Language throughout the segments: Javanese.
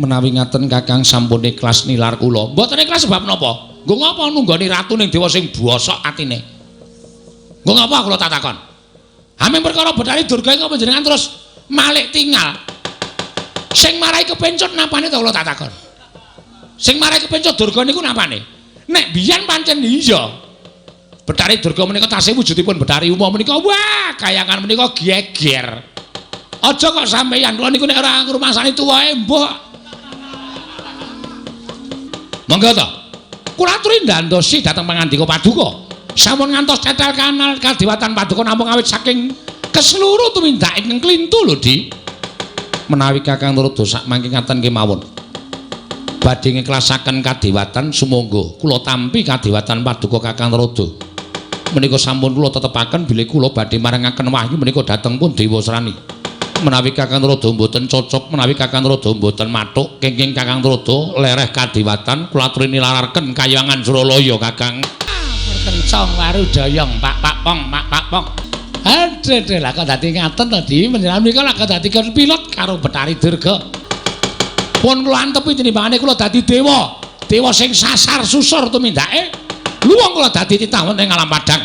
Menawi ngaten Kakang sampun ikhlas nilar kula. Mboten ikhlas sebab napa? Nggo ngapa nunggoni ratu ning dewa sing bosok atine? Nggo ngapa kula tak takon? Ameng perkara Bathari Durga iku panjenengan terus malik tinggal. Sing marai kepencut napane to kula tak takon. Sing marai kepencut Durga niku napane? Nek biyen pancen iya. Bathari Durga menika tasih wujudipun Bathari Uma menika wah kayangan menika geger. Aja kok sampeyan kula niku nek ora ngrumasani tuwae mbok. Monggo to. Kula aturi ndandosi dhateng pangandika Paduka. Sampun ngantos cetel kanal Kadiwatan Paduka namung awit saking keseluruh tumindak ingkang klintu lho, Di. Menawi Kakang Narada sak mangke ngaten kemawon. Badhe ngiklasaken Kadiwatan sumangga kula tampi Kadiwatan Paduka Kakang Narada. Menika sampun kula tetepaken bilih kula badhe marangaken wahyu menika dhateng pun Dewa Srani. Menawi Kakang Narada mboten cocok, menawi Kakang Narada mboten mathuk, kenging Kakang Narada lereh Kadiwatan kula aturi nilaraken Kayangan Suralaya, Kakang. Kencong Warudayong Pak Pong. Aduh lah kok dadi ngaten to Di, menjenengan menika lak dadi pilot karo Bathari Durga. Pun kula antepi tinimbangane kula dadi dewa, dewa sing sasar susur tumindake. Luwung kula dadi titah wonten ing alam padang.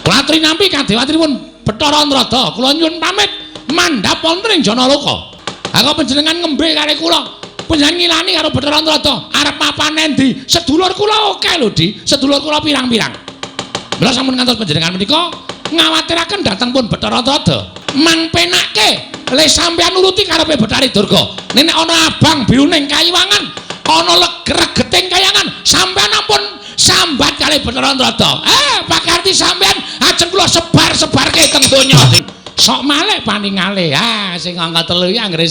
Kula aturi nampi Kadiwatinipun Bathara Antrada, kula nyuwun pamit mandhap wonten ing Janaloka. Aku panjenengan ngembe karo kula. Panjenengan ngilani karo Bathara Antrada, arep mapan endi? Sedulur kula oke lho, Di. Sedulur kula pirang-pirang. Mula sampun ngantos panjenengan menika ngawatiraken dhateng pun Bathara Antrada. Mang penake le sampeyan nuruti karepe Bathari Durga. Nek ana abang biruning kayiwangan, ana regeting kayangan, sampeyan ampun sambat kali Bathara Antrada. Pakarti sampeyan ajeng kula sebar-sebarke teng donya. Sok malih paningale. Sing angka 3 ya anggere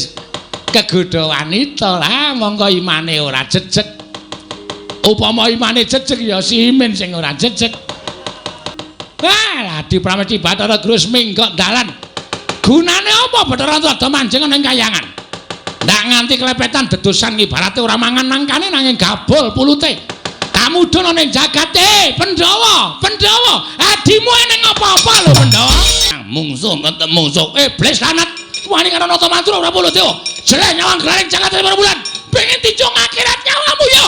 kegodha wanita lah, monggo imane ora jejeg. Upama imane jejeg ya simin sing ora jejeg. Ladi Pramesti Bathara Grus minggok dalan. Gunane apa Bathara Antrada manjing ning kayangan? Ndak nganti klepetan dedosan ibarate ora mangan nangkane nanging gabul pulute. Kamudun ning jagate, Pandhawa. Adimu eneng apa-apa lho Pandhawa. Mungsuh mungsuh iblis lanat. Wani karo nata mantra ora puluh dewa. Jeleh nyawang glaring jagate bulan. Pengen dijong akhirat nyawamu ya.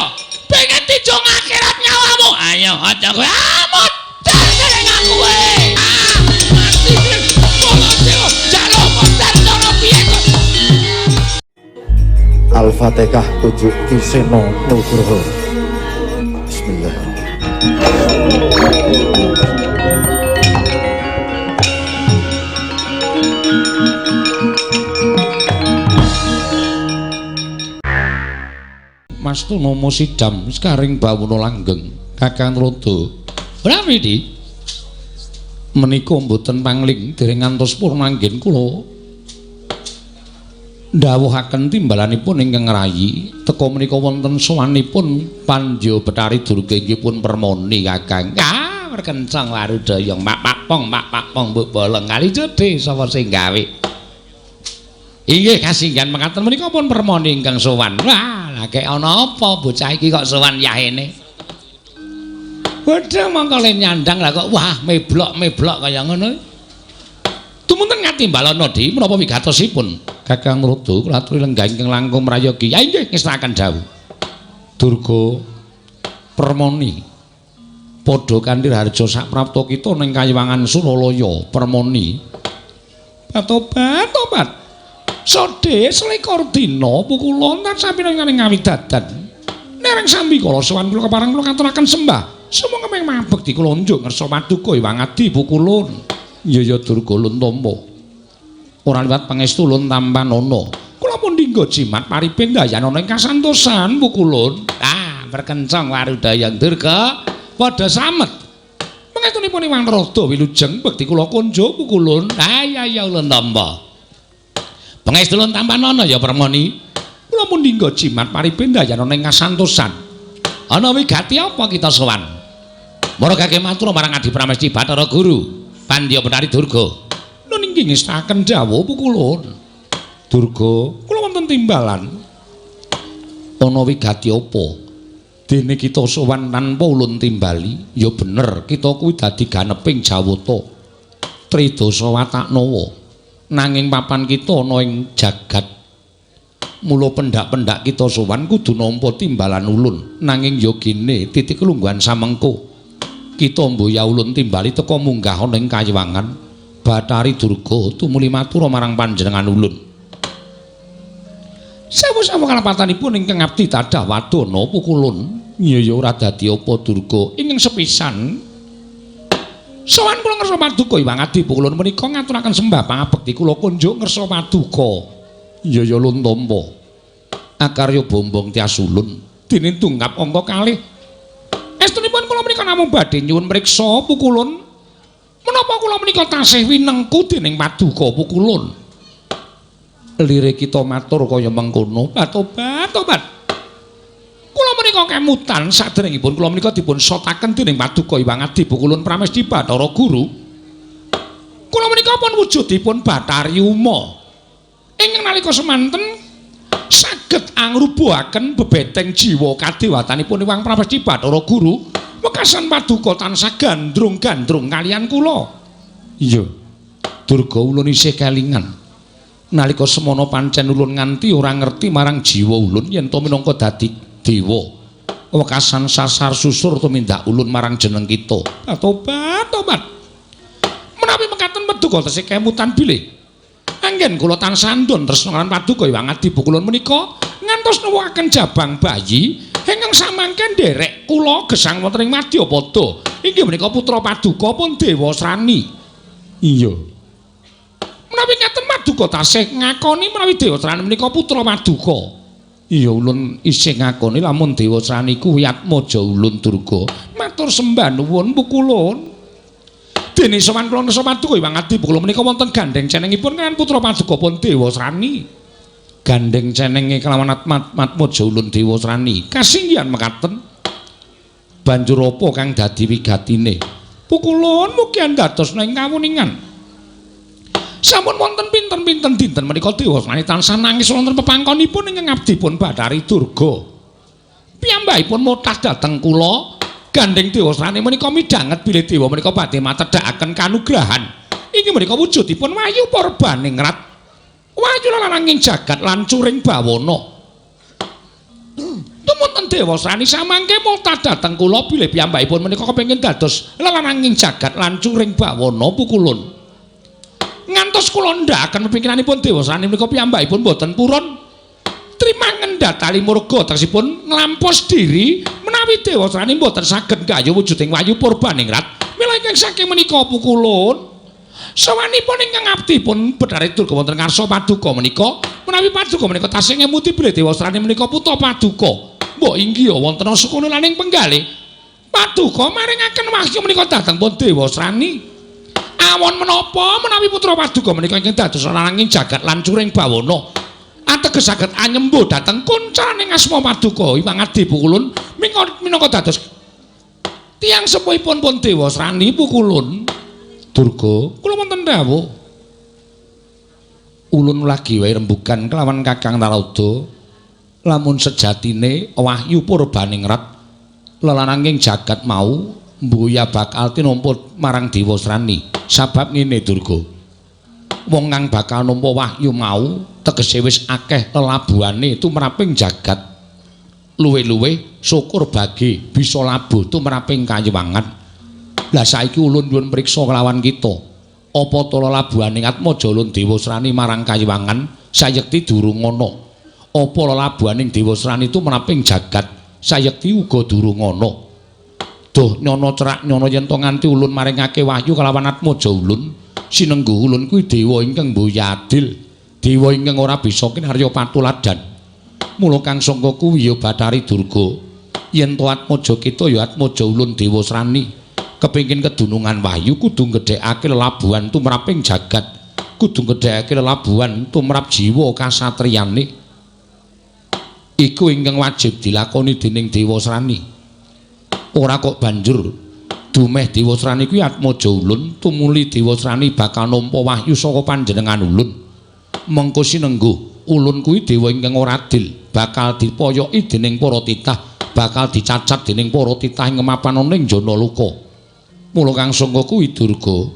Pengen dijong akhirat nyawamu. Ayo aja kowe amot. Kowe mati Baladewa jaluk modar cara piye kok Al-Fatihah tujuk Kisena Nugroho. Bismillah. Mastuna Musidam sekaring bawuna langgeng Kakang Narada. Prawi Di? Menika mboten pangling dereng ngantos purna anggen kula ndhawuhaken timbalanipun ingkang rayi teka menika wonten sowanipun Pandya Bathari Durga inggih pun permoni Kakang. Perkencang Warudayong Pak Pong mbok bolong kali jedhe sapa sing gawe. Inggih kasinggihan mekaten menika pun permoni ingkang sowan. Lah kek ana apa bocah iki kok sowan yahene? Waduh mongko le nyandang lah kok wah meblok kaya ngono. Tumunten ngatimbalana Di menapa wigatosipun Kakang Narada kula aturi lenggah ingkang langkung mrayogi. Ya inggih ngestaken dawuh. Durga permoni padha kanthi harja sak prapta kita ning Kayiwangan Suralaya permoni. Tobat. Sode selikur dina pukulon tan sampeyan ngawidadan. Nereng sambi kala sowan kula kepareng kula katuraken sembah. Semua kemeng mabek di kulonjok ngerso Paduka Iwang Adi Pukulun. Ya Durga Luntompo. Ora liwat pangestu Lun Tampanono. Kula pun dinggo jimat paripin dayan ana ing kasantosan Pukulun. Perkencang Warudayong Durga padha samet. Pangestunipun Iwang Rada wilujeng bekti kula konjo Pukulun. Ya Luntompo. Pangestu Lun Tampanono ya permoni. Kula pun dinggo jimat paripin dayan ana ing kasantosan. Ana wigati apa kita sowan? Marga matur marang Adi Pramesti Bathara Guru Pandya Bathari Durga. Nun inggih ngestaken dawuh Pukulun. Durga, kula wonten timbalan. Ana wigati apa? Dene kita sowan tanpa ulun timbali, ya bener kita kuwi dadi ganeping jawata. Tridasa Wataknawa. Nanging papan kita ana ing jagat Mula pendak-pendak kita sowan kudu nampa timbalan ulun, nanging ya gene titik kelungguhan samengko. Kita mboya ulun timbali teka munggah ana ing Kayiwangan. Bathari Durga tumuli matur marang panjenengan ulun. Sawu-sawu kalapatanipun ingkang abdi tadah wadana pukulun. Ya ora dadi apa Durga ingkang sepisan. Sowan kula ngersa paduka Hyang Adi pukulun menika ngaturaken sembah pangabekti kula kunjuk ngersa paduka. Ya lun tampa. Akarya bombong tias ulun dene tunggap angka kalih. Estunipun kula menika namung badhe nyuwun mriksa pukulun. Menapa kula menika tasih winengku dening paduka pukulun. Lirik kita matur kaya mengkono, tobat. Kula menika kemutan saderengipun kula menika dipun sotaken dening paduka Hyang Adi pukulun Pramesti Bathara Guru. Kula menika pun wujudipun Bathari Uma. Ingkang nalika semanten saged angrubuhaken bebeteng jiwa kadewatanipun Hyang Pramesti Bathara Guru. Wekasan paduka tansah gandrung-gandrung kaliyan kula. Iya. Durga ulun isih kelingan. Nalika semana pancen ulun nganti ora ngerti marang jiwa ulun yen to minangka dadi dewa. Wekasan sasar susur tumindak ulun marang jeneng kita. Tobat. Menawi mekaten paduka tesih kemutan bilih. Anggen kula tansah andon tresna lan paduka Hyang Adi pukulun menika ngantos nuwuhaken jabang bayi ingkang samangken nderek kula gesang wonten ing Madyapada. Inggih menika putra paduka pun Dewa Srani. Iya. Menawi ngaten paduka tasih ngakoni menawi Dewa Srani menika putra paduka. Iya ulun isih ngakoni lamun Dewa Srani kuwi atmaja ulun Durga. Matur sembah nuwun pukulun. Dene sowan kula nesa paduka Hyang Adi pukulun menika wonten gandeng cenengipun kan putra paduka pun Dewa Srani. Gandeng cenenge kelawan atmaja ulun Dewa Srani. Kasinggihan mekaten. Banjur apa kang dadi wigatine? Pukulun mugi andadosna ing kawuningan. Sampun wonten pinten-pinten dinten menika Dewa Srani tansah nangis wonten pepangkonipun ingkang abdipun Bathari Durga. Piyambakipun mutah dhateng kula. Gandeng Dewa Srani menika midhanget bilih dewa menika badhe matedhakaken kanugrahan. Inggih menika wujudipun Wayu Purbaningrat. Wayu lananging jagat lan curing bawana. Tumunten Dewa Srani samangke mutah dhateng kula bilih piyambakipun menika kepengin dados lananging jagat lan curing bawana pukulun. Ngantos kula ndhakaken pepinginanipun Dewa Srani menika piyambakipun boten purun trima ngendhatali murga tegesipun nglampos diri menawi Dewa Srani boten saged gayuh wujuding Wayu Purbaningrat. Mila ingkang saking menika pukulun sawanipun ingkang abdipun Bathari Durga wonten ngarsa paduka menika menawi paduka menika tasih ngemuti bilih Dewa Srani menika putra paduka. Mbok inggih wonten sukuna laning penggalih paduka maringaken wahyu menika dhateng pun Dewa Srani. Awon menapa menawi putra paduka menika ingkang dados lananging jagat lan curing bawana ateges saged anyembuh dhateng kuncaning asma paduka Hyang Adi pukulun minangka dados tiyang sepuhipun pun Dewa Srani pukulun. Durga kula wonten dawuh ulun lagi wae rembugan kelawan Kakang Narada lamun sejatine Wahyu Purbaningrat lelananging jagat mau mbuya bakal tinampa marang Dewa Srani. Sabab ngene Durga, wong kang bakal nampa wahyu mau tegese wis akeh lelabuhane tumraping jagat. Luwe-luwe syukur bagi bisa labuh tumraping Kayiwangan. Lah saiki ulun nyuwun mriksa kelawan kita. Apa to lelabuhane atmaja ulun Dewa Srani marang Kayiwangan sayekti durung ana. Apa lelabuhaning Dewa Srani tumraping jagat sayekti uga durung ana. Duh nyono cerak nyono yen to nganti ulun maringake wahyu kelawan atmaja ulun sinengguh ulun kuwi dewa ingkang mboya adil, dewa ingkang ora bisa kinarya patuladan. Mula kang sangka kuwi ya Bathari Durga yen to atmaja kita ya atmaja ulun Dewa Srani kepengin kedunungan wahyu kudu gedhekake lelabuhan tumraping jagat, kudu gedhekake lelabuhan tumrap jiwa kasatriyane. Iku ingkang wajib dilakoni dening Dewa Srani. Ora kok banjur dumeh Dewa Srani kuwi atmaja ulun tumuli Dewa Srani bakal nampa wahyu saka panjenengan ulun. Mengko sinengguh ulun kuwi dewa ingkang ora adil, bakal dipoyoki dening para titah, bakal dicacat dening para titah ing ngemapan ning jana luka. Mula kang sangka kuwi Durga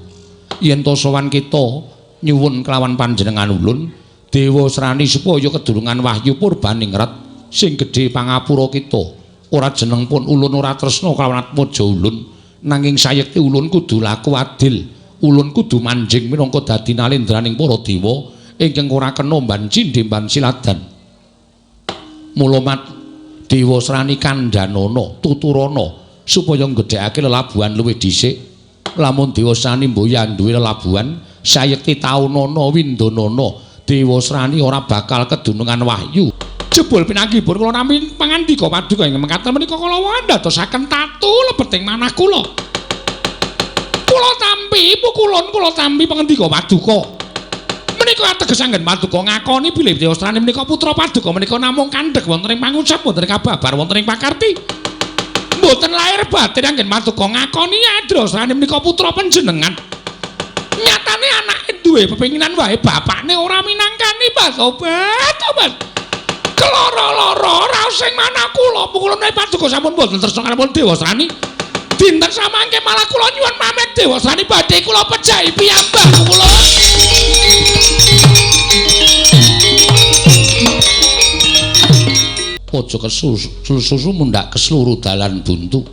yen to sowan kita nyuwun kelawan panjenengan ulun Dewa Srani supaya kedurungan wahyu Purbaningrat sing gedhe pangapura kita. Ora jeneng pun ulun ora tresna kelawan Atmaja Ulun, nanging sayekti ulun kudu laku adil. Ulun kudu manjing minangka dadi nalendraning para dewa ingkang ora kena mbanci demban siladan. Mula mat Dewa Srani kandhanana tuturana supaya nggedhekake lelabuhan luwih dhisik. Lamun Dewa Srani mboyan duwe lelabuhan, sayekti taunana windanana Dewa Srani ora bakal kedunungan wahyu. Jebul pinanggihipun kula nami pangandika paduka ing mekaten menika kala ndadosaken tatu lebeting manah kula. Kula tampi pukulun kula tampi pangandika paduka. Menika ateges anggen paduka ngakoni bilih Dewa Srani menika putra paduka menika namung kandhek wonten ing pangucap wonten ing kababar wonten ing pakarti. Mboten lair batin anggen paduka ngakoni Dewa Srani menika putra panjenengan. Nyatane anake duwe pepinginan wae bapakne ora minangkani Tobat. Keloro-loro raos sing manah kula pukulane paduka sampun mboten tresna kaliyan Dewa Srani. Dinten samangke malah kula nyuwun pamit Dewa Srani badhe kula pejahi piyambak kula. Aja kesusu mundak kesluru dalan buntu.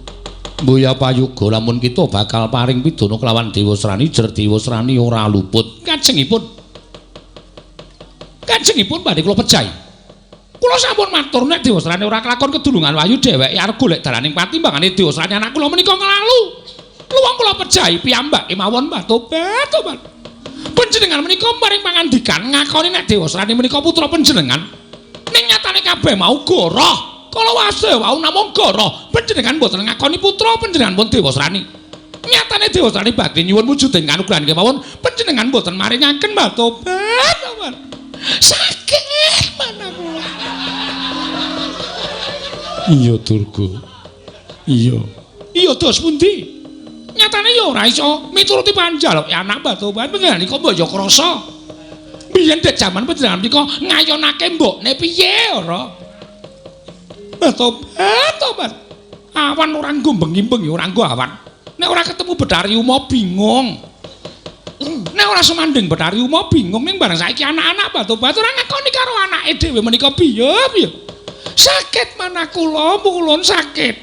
Mboya payoga lamun kita bakal paring pidana kelawan Dewa Srani, jer Dewa Srani ora luput. Kajengipun badhe kula pejahi. Kula sampun matur nek Dewa Srani ora kelakon kedulungan wahyu dheweke arep golek dalaning patimbangane Dewa Srani anak kula menika nglalu. Luwung kula pejahi piyambak kemawon Mbah Tobat. Panjenengan menika paring pangandikan ngakoni nek Dewa Srani menika putra panjenengan. Ning nyatane kabeh mau goroh. Kala wase wau namung goroh. Panjenengan mboten ngakoni putra panjenengan pun Dewa Srani. Nyatane Dewa Srani badhe nyuwun wujuding kanugrahan kemawon panjenengan mboten maringaken Mbah Tobat. Sakit manah kula. Iya Durga. Iya dos pundi? Nyatane ya ora iso mituruti panjaluk anak Mbah Tobat panjenengan mbaya krasa. Biyen dek jaman panjenengan menika ngayonake mbokne piye ora? Tobat. Awan ora nggo bengi-bengi ora nggo awan. Nek ora ketemu Betari Uma bingung. Nek ora semanding Betari Uma bingung ning bareng saiki anak-anak Mbah Tobat ora ngakoni karo anake dhewe menika piye. Sakit manah kula, mulun sakit.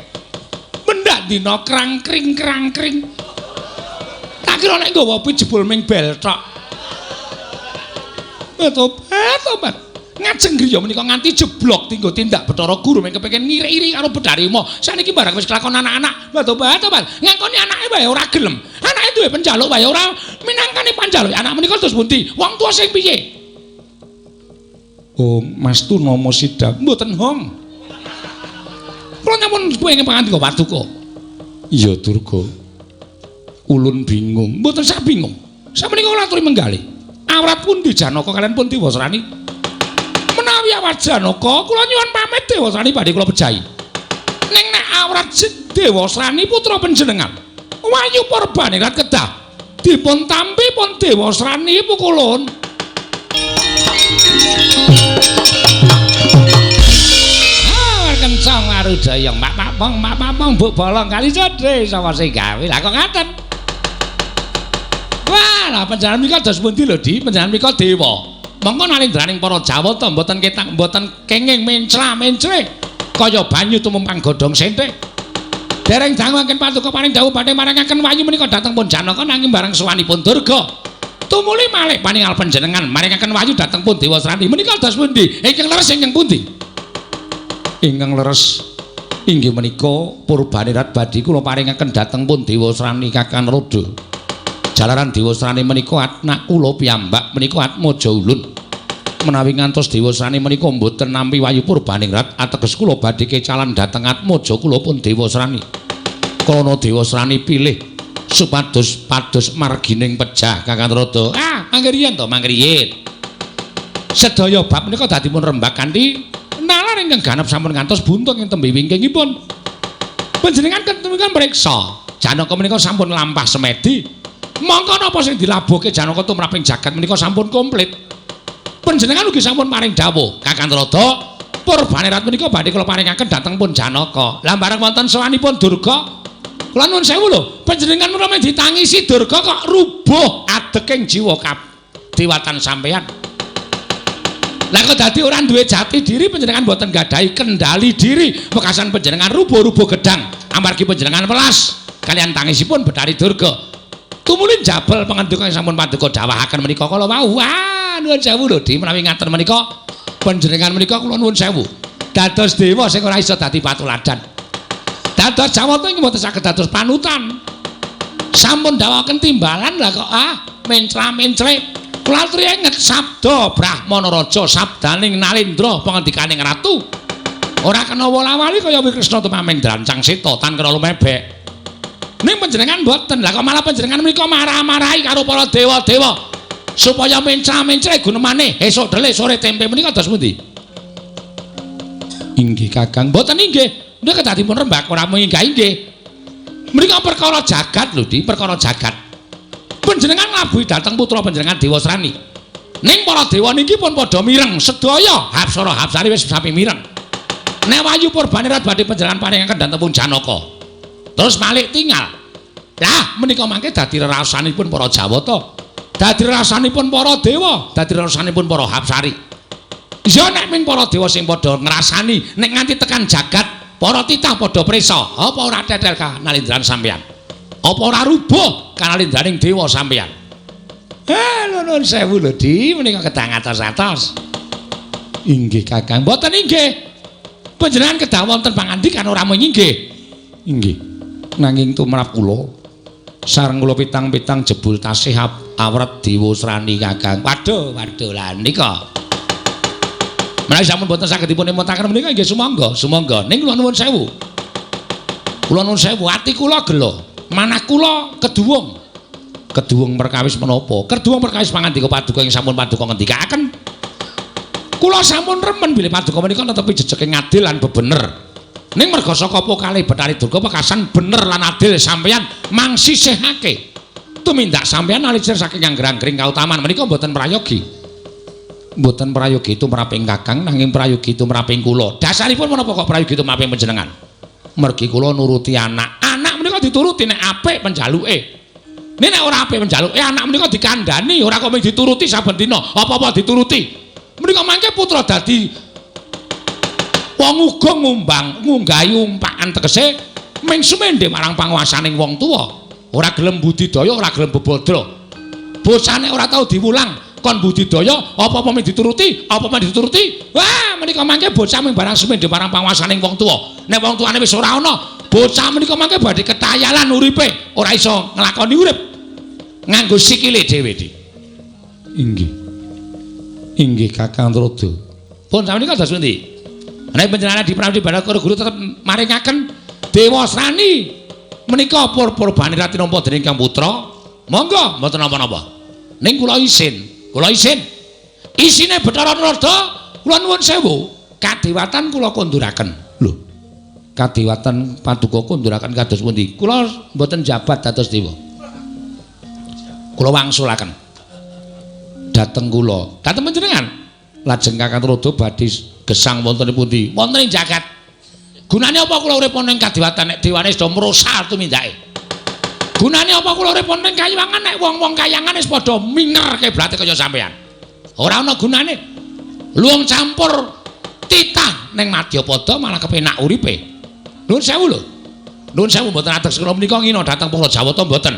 Mendak dina krangkring. Tak kira nek nggawa pi jebul ming bel tok. Tobat. Ngajeng griya menika nganti jeblok tinggo tindak Bathara Guru mung kepengin ngiri-iri karo Bedari Uma. Saniki barang wis kelakon anak-anak. Tobat. Ngakoni anake wae ora gelem. Anake duwe panjaluk wae ora minangkani panjaluk. Anak menika terus pundi? Wong tuwa sing piye? Oh, Mas Tunama Sidak mboten hong. Kula nyampun kepengin pangandika paduka. Iya Durga. Ulun bingung. Mboten sak bingung. Samenika kula aturi menggalih. Awrat pundi Janaka kalian pun Dewa Srani? Menawi awrat Janaka, kula nyuwun pamit Dewa Srani badhe kula pejahi. Ning nek awrat Dewa Srani putra panjenengan, Wahyu Purbaningrat kedah dipun tampi pun Dewa Srani pukulun. Kencang arudayang mak pong mbok bolong kali cedhe sapa sing gawe. Lah kok ngaten? Wah, lah panjenengan menika dos pundi lho, Di? Panjenengan menika dewa. Mongko nalindraning para Jawa to mboten ketang mboten kenging mencla-mencre kaya banyu tumempang godhong senthik. Dereng dangaken paduka paring dawuh badhe marangaken wahyu menika dhateng pun Janaka nanging bareng sowanipun Durga. Tumuli malih paningal panjenengan maringaken wahyu dhateng pun Dewa Srani. Menika dos pundi? Ingkang leres ingkang pundi? Ingkang leres inggih menika Purbaningrat badhe kula paringaken dhateng pun Dewa Srani Kakang Rada. Jalaran Dewa Srani menika anak kula piyambak menika Atmaja Ulun. Menawi ngantos Dewa Srani menika mboten nampi wahyu Purbaningrat ateges kula badhe kecalan dhateng Atmaja kula pun Dewa Srani. Krana Dewa Srani pilih supados pados margining pejah Kakang Rada. Mangke riyen to, mangke riyen. Sedaya bab menika dadipun rembak kanthi nalar ingkang ganep sampun ngantos buntung ing tembe wingkingipun. Panjenengan ketuwuhan mriksa Janaka menika sampun lampah semedi. Mongko napa sing dilabuhke Janaka tumraping jagat menika sampun komplit. Panjenengan ugi sampun maring dawuh Kakang Rada Purbaningrat menika badhe kula paringaken dhateng pun Janaka. Lah bareng wonten sawanipun Durga. Kula nuwun sewu lho, panjenengan menawa ditangisi Durga kok rubuh adeking jiwa dewatan sampeyan. Lah kok dadi ora duwe jati diri panjenengan mboten gadahi kendali diri wekasan panjenengan rubuh-rubuh gedang amargi panjenengan welas kalian tangisipun Bathari Durga. Tumulin jabel pangandika sampun paduka dawahaken menika kala wau. Wah, nuwun sewu lho Di menawi ngaten menika panjenengan menika kula nuwun sewu. Dados dewa sing ora iso dadi patuladan. Dados Jawata inggih mboten saged dados panutan. Sampun dawaken timbalan lah kok mencra-mencre. Kula aturi inget sabda Brahmana Raja sabdaning Nalendra pangandikaning ratu. Ora kena wala-wali kaya Krisna tumameng drancang seta tan kena lumebek. Ning panjenengan mboten. Lah kok malah panjenengan menika marah-marahi karo para dewa-dewa supaya mencra-mencre gunemane esuk dele sore tempe menika dos pundi? Inggih Kakang, mboten inggih. Nek kedadipun rembak ora menggah inggih. Menika perkara jagat lho Di, perkara jagat. Panjenengan nglabuhi dhateng putra panjenengan Dewa Srani. Ning para dewa niki pun padha mireng, sedaya Hapsara Hapsari wis sapi mireng. Nek Wayu Purbanerat badhe panjenengan paringaken dhateng Janaka. Terus malih tinggal. Lah menika mangke dadi rerasanipun para Jawata. Dadi rerasanipun para dewa, dadi rerasanipun para Hapsari. Ya nek ming para dewa sing padha ngrasani nek nganti tekan jagat, para titah padha prisa, apa ora tetel kanalindran sampeyan? Apa ora rubuh kanalindraning dewa sampeyan? Nuwun sewu lho Di, menika kedang atos-atos. Inggih Kakang, mboten inggih. Panjenengan kedah wonten pangandikan ora mung inggih. Inggih. Nanging tumrap kula sareng kula pitang-pitang jebul tasih awret Dewa Srani Kakang. Waduh lah nika. Menawi sampun boten saged dipun emutaken menika nggih sumangga. Ning kula nuwun sewu. Kula nuwun sewu, ati kula gelo. Manah kula keduwung. Keduwung perkawis menapa? Keduwung perkawis pangandika paduka ing sampun paduka ngendikaken. Kula sampun remen bilih paduka menika netepi jejeke ngadil lan bebener. Ning merga saka apa kalih Bathari Durga pekasan bener lan adil sampeyan mangsisihake. Tumindak sampeyan alisir saking anggrang-gring kautaman menika mboten prayogi. Mboten prayogi tumraping Kakang nanging prayogi tumraping kula. Dasaripun menapa kok prayogi tumraping panjenengan? Mergi kula nuruti anak. Anak menika dituruti nek apik penjaluke. Nek ora apik penjaluke anak menika dikandhani, ora kok mung dituruti saben dina, apa-apa dituruti. Menika mangke putra dadi wong uga ngunggahi umpakan tegese ming sumendhe marang panguwasaning wong tuwa. Ora gelem budidaya, ora gelem bebodro. Bosane ora tau diwulang, kon budidaya apa-apa mung dituruti, apa-apa dituruti. Wah, menika mangke bocah ming barang sumendhe marang panguwasaning wong tuwa. Nek wong tuane wis ora ana, bocah menika mangke badhe ketayalan uripe, ora iso nglakoni urip nganggo sikile dhewe. Inggih Kakang Trada. Pun samenika dados pundi? Nek panjenengan diprawi Bathara Guru tetep maringaken Dewa Srani menika Purbanerat nampa dening Kang Putra. Monggo mboten napa-napa. Ning kula isin. Isine Bathara Trada kula nuwun sewu, kadewatan kula konduraken. Lho. Kadewatan paduka konduraken kados pundi? Kula mboten jabat dados dewa. Kula wangsulaken dhateng kula. Dhateng panjenengan. Lajeng Kakang Trada badhe gesang wonten pundi? Wonten ing jagat. Gunane apa kula urip ning kadewatan nek dewane sedaya mrosal tumindake? Gunane apa kula urip ning kayangan nek wong-wong kayangan wis padha minger keblate kaya sampean? Ora ana gunane. Luwung campur titah ning Madyapada malah kepenak uripe. Nuwun sewu lho. Nuwun sewu mboten ateges kula menika ngina dhateng para Jawata mboten.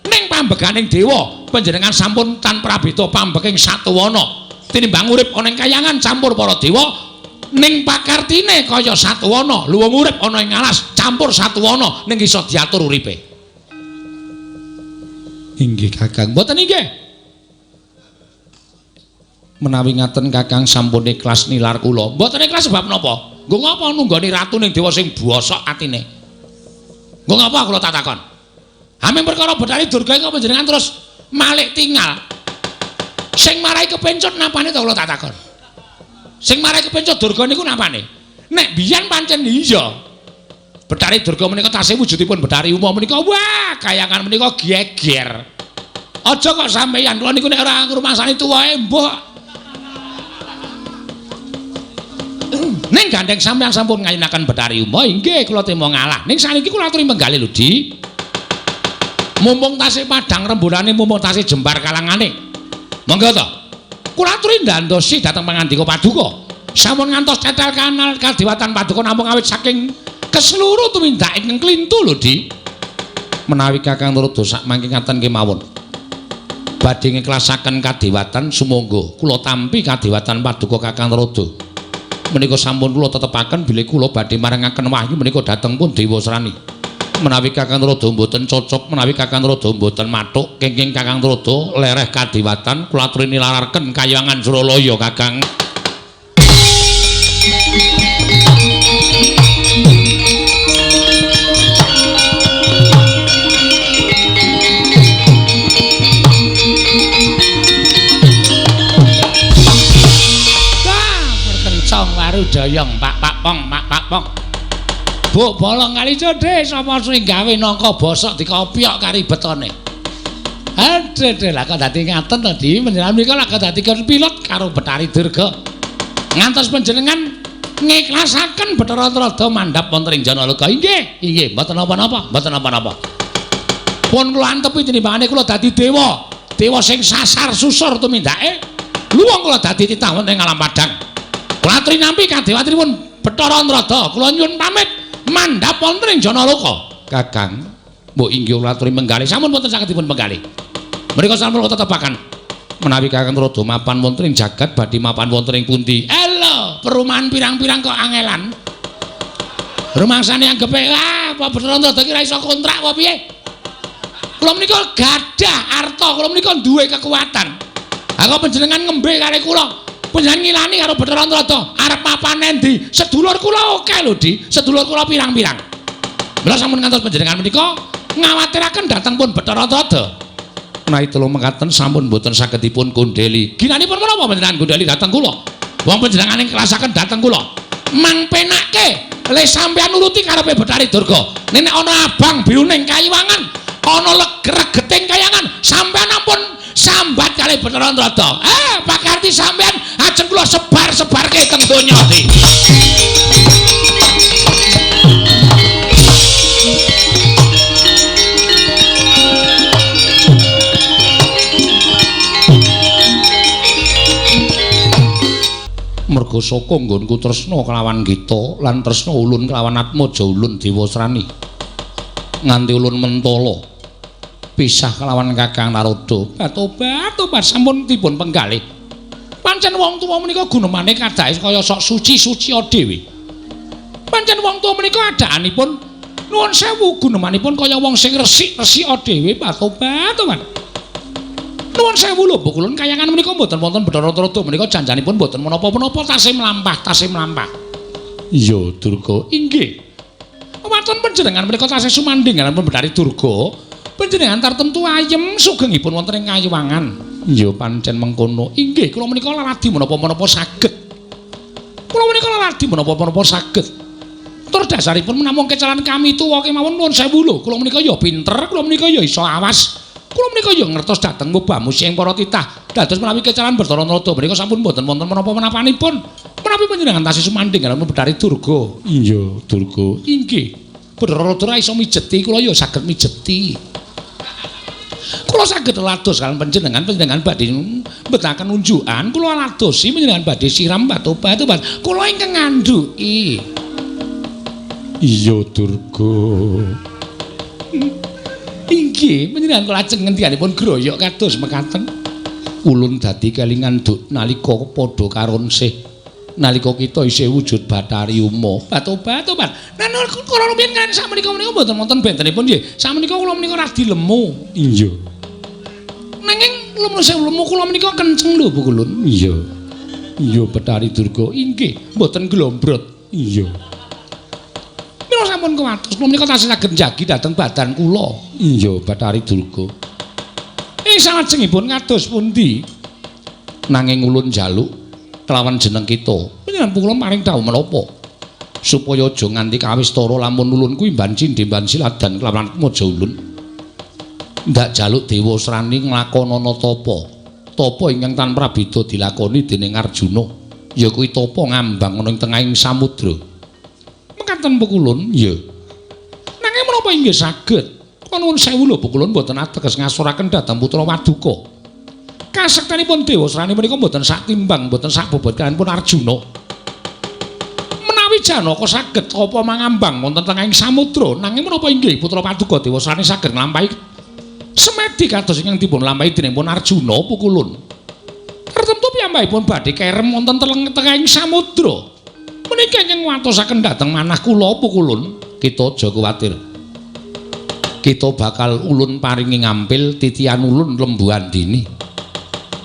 Ning pambeganing dewa panjenengan sampun tanpa beda pambeking Satuwana. Tinimbang urip ana ing kayangan campur para dewa ning pakartine kaya Satuwana, luwung urip ana ing alas campur Satuwana ning iso diatur uripe. Inggih Kakang, mboten inggih. Menawi ngaten Kakang sampun ikhlas nilar kula. Mboten ikhlas sebab napa? Nggo ngapa nunggoni ratu ning dewa sing bosok atine? Nggo ngapa kula tak takon? Aming perkara Bathari Durga kok panjenengan terus malih tinggal. Sing marai kepencut napane to kula tak takon. Sing marai kepencut Durga niku napane? Nek biyen pancen iya. Bathari Durga menika tasih wujudipun Bathari Uma menika wah kayangan menika geger. Aja kok sampeyan kula niku nek ora ngrumasani tuwae mbok. Ning gandeng sampeyan sampun ngayunaken Bathari Uma inggih kula temo ngalah. Ning saniki kula aturi penggalih lho Di. Mumpung tasih padhang remburane mumpung tasih jembar kalangane. Monggo to. Kula aturi ndandosi dhateng pangandika Paduka. Sampun ngantos cetel kanal Kadiwatan Paduka namung awit saking keseluruh tumindak ingkang klintu lho, Di. Menawi Kakang Narada sak mangke ngaten kemawon. Badhe ngiklasaken kadiwatan sumangga kula tampi kadiwatan Paduka Kakang Narada. Menika sampun kula tetepaken bilih kula badhe marangaken wahyu menika dhateng pun Dewa Srani. Menawi Kakang Narada mboten cocok, menawi Kakang Narada mboten mathuk, kenging Kakang Narada lereh kadiwatan kula aturi nilararken Kahyangan Suralaya, Kakang. Waru doyong Pak Pong. Buk bolong kali codhe sapa sing gawe nangka bosok dikopiok kari betone. Aduh lah kok dadi ngaten to Di, panjenengan menika lak dadi pilot karo Betari Durga. Ngantos panjenengan ngiklasaken Bathara Antarada mandhap wonten ing Janaloka. Inggih, mboten napa-napa. Pun kula antepi tinimbangane kula dadi dewa sing sasar susur tumindake. Luwung kula dadi titah wonten ing alam padang. Kula aturi nampi kadhewatinipun Bathara Antarada, kula nyuwun pamit mandhap wonten ing Janaloka. Kakang, mbok inggih kula aturi menggalih, sampun boten saged dipun menggalih. Menika sampun kula tetepaken. Menawi Kakang Narada mapan wonten ing jagat badhe mapan wonten ing pundi? Elo, perumahan pirang-pirang kok angelan. Rumangsane anggepe, apa Bathara Antarada ki ra iso kontrak apa piye? Kula menika gadah arta, kula menika duwe kekuatan. Aku panjenengan ngembe kali kula. Panjenengan ngilani karo Bathara Antarada arep mapan endi? Sedulur kula oke lho, Di. Sedulur kula pirang-pirang. Mula sampun ngantos panjenengan menika ngawatiraken dhateng pun Bathara Antarada. Menawi telung mekaten sampun boten saged dipun kondeli. Ginanipun menapa panjenengan kondeli dhateng kula? Wong panjenengan ngiklasaken dhateng kula. Mang penake le sampeyan nuruti karepe Betari Durga. Nek ana abang biruning kayiwangan, ana regeting kayangan, sampeyan ampun sambat kali Bathara Antarada. Pakarti sampeyan ajeng kula sebar-sebarke teng donya iki. Merga saka nggonku tresna kelawan Gita lan tresna ulun kelawan Atmaja ulun Dewa Srani. Nganti ulun mentala pisah kelawan Kakang Narada. Tobat sampun dipun penggalih. Pancen wong tuwa menika gunemane kadhae kaya sok suci-suci dhewe. Pancen wong tuwa menika adaanipun nuwun sewu gunemanipun kaya wong sing resik-resik dhewe. Tobat. Nuwun sewu lho Bu Kulun, kayangan menika mboten wonten Bathara Antarada menika janjanipun mboten menapa-menapa tasih mlampah. Iya Durga, inggih. Waton panjenengan menika tasih sumandhing kaliyan Betari Durga. Panjenengan tartemtu ayem sugengipun wonten ing kayiwangan. Iya pancen mengkono. Inggih, kula menika laladi menapa-menapa saged. Tur dasaripun namung kecalan kami tuwa kemawon nuwun sewu lho. Kula menika ya pinter, kula menika ya iso awas. Kula menika ya ngertos dhateng mubamu sing para titah. Dados menawi kecalan Bathara Antarada menika sampun mboten wonten menapa-menapanipun. Menawi panjenengan tasih sumandhing kaliyan Betari Durga. Iya, Durga. Inggih. Bathara Antarada iso mijeti, kula ya saged mijeti. Kula saged lados kaliyan panjenengan badhe mbetahaken unjukan, kula ladosi panjenengan badhe siram batu-batu. Kula ingkang ngandhuki. Iya, Durga. Inggih, panjenengan lajeng ngendikanipun groyok kados mekaten. Ulun dadi kelingan duk nalika padha karon sih. Nalika kita isih wujud Bathari Uma. Tobat. Nah kula rumiyin kan sakmenika menika mboten wonten bentenipun nggih. Sakmenika kula menika radi lemu. Iya. Nanging lemu kula menika kenceng lho Bu Kulun. Iya. Iya Betari Durga. Inggih, mboten glombrot. Iya. Mila sampun kuwatos kula menika tasih saged njagi dhateng badan kula. Iya Betari Durga. Salajengipun kados pundi? Nanging ulun njaluk kelawan jeneng kita. Panjenengan kula paring dawuh menapa? Supaya aja nganti kawistara lamun ulun kuwi mban cindhe mban siladan kelawan Atmaja ulun. Ndak jaluk Dewa Srani nglakonana tapa ingkang tan prabeda dilakoni dening Arjuna. Ya kuwi tapa ngambang ana ing tengahing samudra. Mekaten Bu Kulun? Ya. Nanging menapa inggih saged? Nuwun sewu lho Bu Kulun mboten ateges ngasuraken dhateng putra Paduka. kasektenipun Dewa Srani menika mboten sak timbang, mboten sak bobot kalipun Arjuna. Menawi Janaka saged apa mangambang wonten tengahing samudra, nanging menapa inggih Putra Paduka Dewa Srani saged nglampahi semedi kados ingkang dipun lampahi deningipun Arjuna pukulun. Tertentu piyambakipun badhe kerem wonten tengahing samudra. Menika ingkang watosaken dhateng manah kula pukulun, kita aja kuwatir. Kita bakal ulun paringi ngampil titian ulun Lembuandini.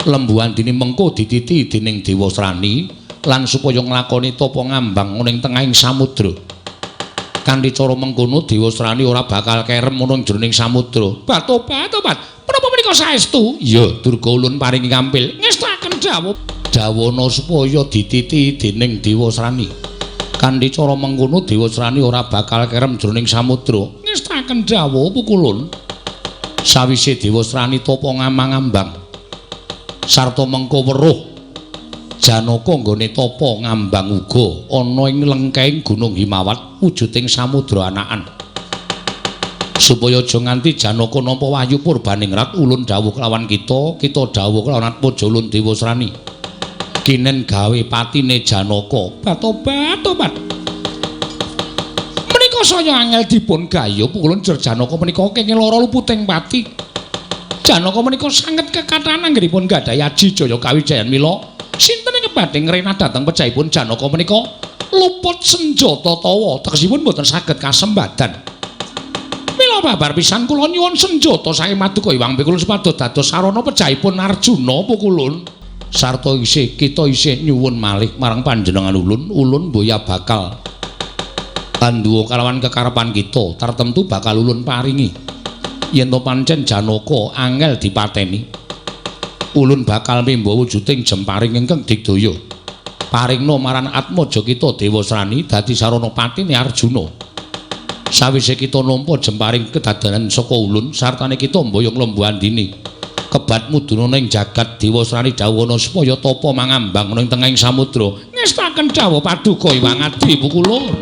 Lembuandini mengko dititi dening Dewa Srani lan supaya nglakoni tapa ngambang ning tengahing samudra. Kanthi cara mengkono Dewa Srani ora bakal kerem ana jroning samudra. Batobat. Menapa menika saestu? Ya, durga ulun paringi ngampil. Ngestaken dawana supaya dititi dening Dewa Srani. Kanthi cara mengkono Dewa Srani ora bakal kerem jroning samudra. Ngestaken dawuh pukulun. Sawise Dewa Srani tapa ngamang-ambang sarta mengko weruh Janaka nggone tapa ngambang uga ana ing lengkeng Gunung Himawat wujuding samudra anakan. Supaya aja nganti Janaka nampa wahyu purbaningrat ulun dawuh kelawan kita dawuh kelawan Atmaja ulun Dewa Srani. Kinen gawe patine Janaka. Batobat. Menika saya angel dipun gayuh pukulun jer Janaka menika kenging lara luputing pati. Janaka menika sanget kekathah anggenipun gadhahi aji jaya kawijayan mila. Sinten ing badhe ngrenah dhateng pejahipun Janaka menika luput senjata tawa tegesipun boten saged kasembadan. Mila babar pisan kula nyuwun senjata saking Maduka Iwang Pikulun supados dados sarana pejahipun Arjuna pukulun. Sarta kita isih nyuwun malih marang panjenengan ulun boya bakal kandhuwa kalawan kekarepan kita tartemtu bakal ulun paringi yen to pancen Janaka angel dipateni ulun bakal mimba wujuding jemparing ingkang digdaya paringna marang Atmaja kita Dewa Srani dadi sarana patine Arjuna. Sawise kita nampa jemparing kedadanan saka ulun sartane kita mboyong Lembuandini kebat muduna ning jagat Dewa Srani dawuhana supaya tapa mangambang ning tengahing samudra. Ngestaken dawuh Paduka Iwang Adi pukulun.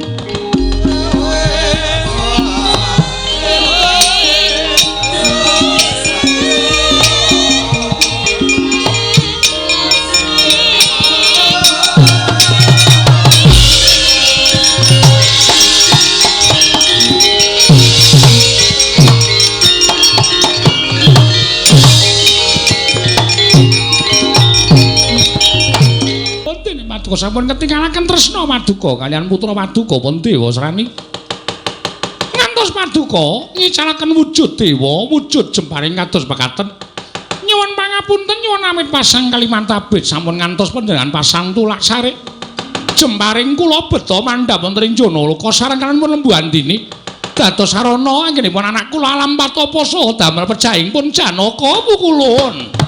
Paduka sampun ketingalaken tresna Paduka kaliyan putra Paduka pun Dewa Srani. Ngantos Paduka ngicalaken wujud dewa, wujud jemparing kados mekaten. Nyuwun pangapunten nyuwun amit pasang Kalimantabit sampun ngantos panjenengan pasang tulak sare. Jemparing kula beta mandhap wonten ing Janaka sareng kaliyan Lembuandini. Dados sarana anggenipun anak kula alam patapa saha damel pejahipun Janaka pukulun.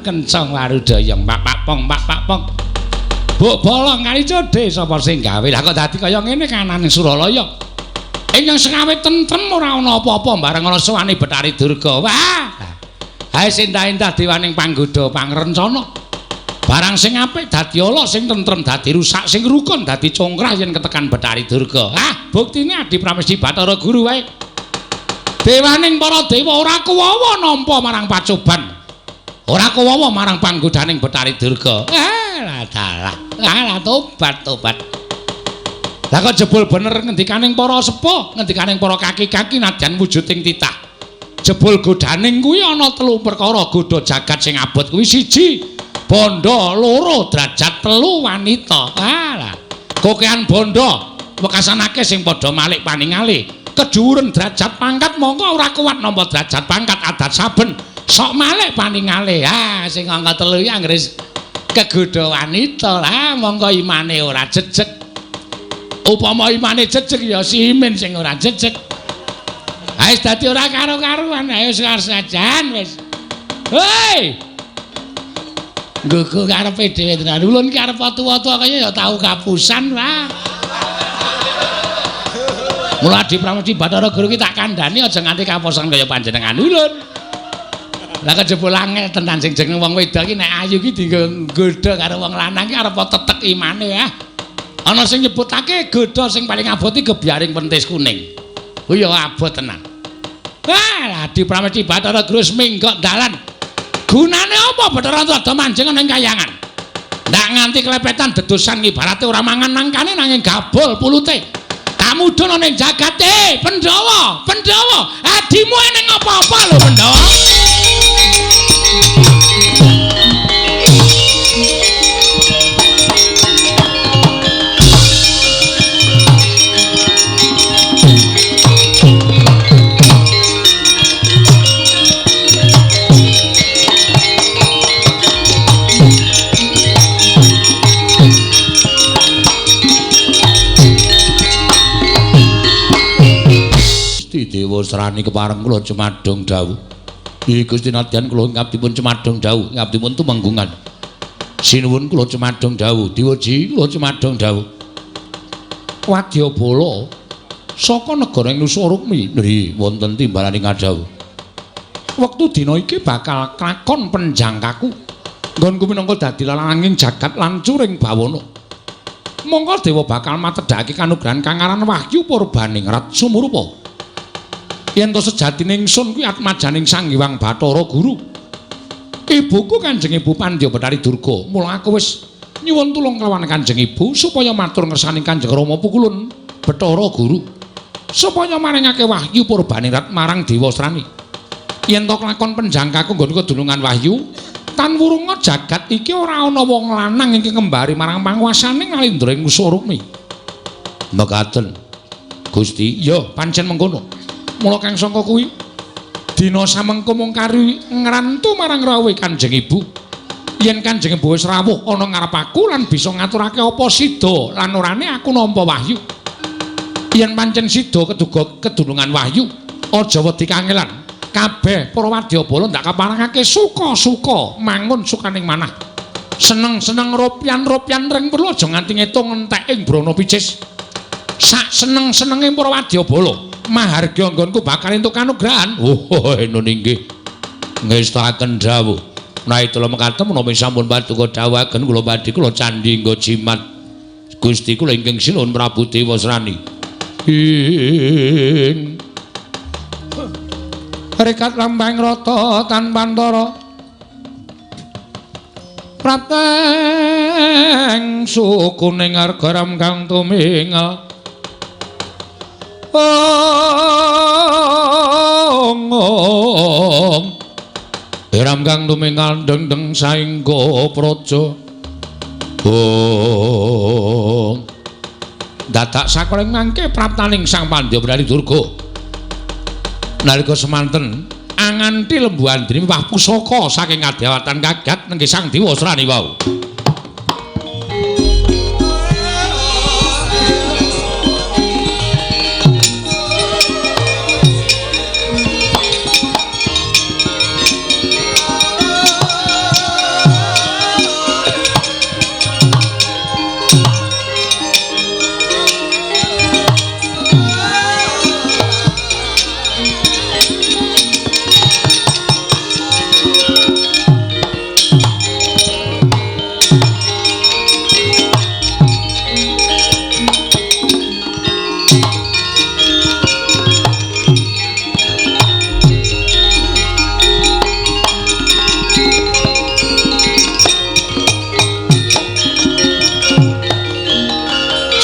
Kencang warudayang pak pong. Buk bolong kali codhe sapa sing gawe. Lah kok dadi kaya ngene kananing Suralaya. Ingkang sengawit tentrem ora ana apa-apa bareng ana suwane Bathari Durga. Wah. Hae endah-endah dewaning panggoda pangrencana. Barang sing apik dadi ala, sing tentrem dadi rusak, sing rukun dadi congkrah yen ketekan Bathari Durga. Ah, buktine Adi Pramesti Bathara Guru wae. Dewaning para dewa ora kuwawa nampa marang pacoban. Ora kuwawa marang panggodaning Bathari Durga. Lah tobat. Lah kok jebul bener ngendikaning para sepuh, ngendikaning para kaki-kaki nadyan wujuding titah. Jebul godaning kuwi ana 3 perkara godha jagat sing abot kuwi 1 bondo, 2 derajat, 3 wanita. Alah. Kokean bondo wekasanake sing padha malik paningali. Kejuwuren derajat pangkat mongko ora kuat nampa derajat pangkat adat saben sok malik paningali. Sing angka 3 iki anggere kegodha wanita. Mongko imane ora jejeg. Upama imane jejeg ya simin sing ora jejeg. Wis dadi ora karo-karuan. Ayo sajan wis. Hei. Nggo karepe dhewe tenan. Ulun ki arep tuwa-tuwa kaya ya tau kapusan, Pak. Mula Adi Pramesti Bathara Guru ki tak kandhani aja nganti kapusan kaya panjenengan ulun. Lah kejebul angel tenan sing jeneng wong wedok ki nek ayu ki dienggo godha karo wong lanang ki arep tetek imane ya. Ana sing nyebutake godha sing paling abot iki gebyaring pentis kuning. Oh ya abot tenan. Adi Pramesti Bathara Guru minggok dalan. Gunane apa Bathara rada manjing ning kayangan? Ndak nganti klepetan dedosan ibarate ora mangan nangkane nanging gabol pulute. Kamudun ning jagate, Pandhawa, Pandhawa. Adimu eneng apa-apa lho, Pandhawa. Dewa Srani kepareng kula cemadhong dawuh. Nggih Gusti nadyan kula ngabdipun cemadhong dawuh, ngabdipun tumenggungan. Sinuwun kula cemadhong dawuh, Dewaji kula cemadhong dawuh. Wadyabala saka negara Nusarukmi nggih wonten timbalaning kadhawuh. Wektu dina iki bakal klakon penjangkaku. Nggonku minangka dadi lalanging jagat lancuring bawana. Monggo dewa bakal matedhake kanugrahan kang aran Wahyu Purbaning Rat Sumurupa. Yen to sejatine ingsun kuwi atmajaning Sang Hyang Bathara Guru. Ibuku Kanjeng Ibu Pandya Bathari Durga. Mula aku wis nyuwun tulung kelawan Kanjeng Ibu supaya matur ngersani Kanjeng Rama Pukulun Bathara Guru. Supaya maringake Wahyu Purbaning Rat marang Dewa Srani. Yen to kelakon penjangkaku nggon kedulungan Wahyu, tan wurunga jagat iki ora ana wong lanang ingkang kembari marang panguwasaning Nalindra ing Nusarukmi. Mekaten. Gusti, ya pancen mengkono. Mula kang sangka kuwi dina samengko mung kari ngrantu marang rawuhe Kanjeng Ibu. Yen Kanjeng Ibu wis rawuh ana ngarep aku lan bisa ngaturake apa sida lan orane aku nampa wahyu. Yen pancen sida keduga kedulungan wahyu, aja wedi kangelan. Kabeh para wadyabala ndak kaparengake suka-suka mangun sukaning manah. Seneng-seneng ropyan-ropyan ring perlu aja nganti ngitung entek ing brana picis. Sak seneng-senenge para wadyabala maharga nggonku bakal entuk kanugrahan. Oh, eno nggih. Ngestaken dawuh. Menawi kula mekaten menawi sampun paduka dawuhaken kula badhe kula candhi nggo jimat. Gusti kula ingkang sinuwun Prabu Dewa Srani. Rekat lambang rata tan Pantara. Prateng sukuning argaram kang tuminga. Iram kang tumingal deng-deng saengga praja. Dadak sakuring mangke praptaning Sang Pandya Bathari Durga. Nalika semanten anganti lembu andri miwah pusaka saking kadewatan kagat nenggih Sang Dewa Srani wau.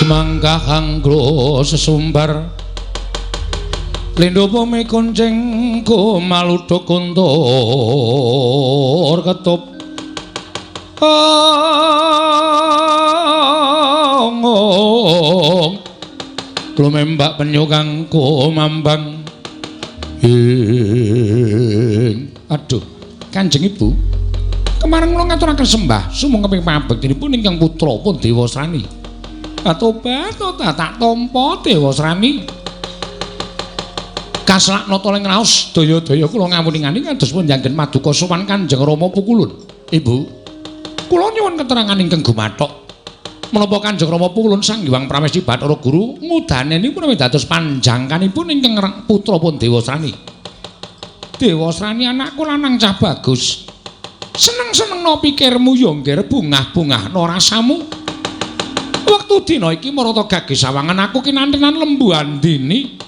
Mangkah anggro sesumbar Lindho pome kuncing kumaluduk kuntur ketup ngong lumembak penyu kang kumambang aduh Kanjeng Ibu kemarin kula ngaturaken sembah sumung keping pabektinipun ingkang putra pun Dewasrani atobat tak tampa Dewasrani kaslak nata ing raos daya-daya kula ngamuning-aning kados pun njanggen maduka sowan Kanjeng Rama Pukulun. Ibu, kula nyuwun keterangan ingkang gumathok. Menapa Kanjeng Rama Pukulun Sang Hyang Pramesti Bathara Guru ngudanenipun menawi dados panjangkanipun ingkang putra pun Dewasrani. Dewasrani anakku lanang cah bagus. Seneng-senengno pikirmu ya ngger bungah-bungahno rasamu. Wektu dina iki marata gagesawangan aku kinantenan lembu andini.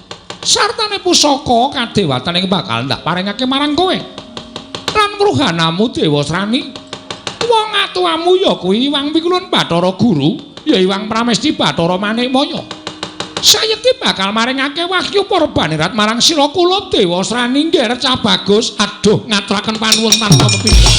Sartane pusaka kadewatan ing bakal ndak paringake marang kowe. Lan mruhanamu Dewasrani. Wong atuamu ya kuwi Hyang Pikulun Bathara Guru, ya Hyang Pramesti Bathara Manikmaya. Sayekti bakal maringake wahyu Purbanerat marang sira kula Dewasrani ngger cah bagus. Aduh ngaturaken panuwun tanpa pepindhah.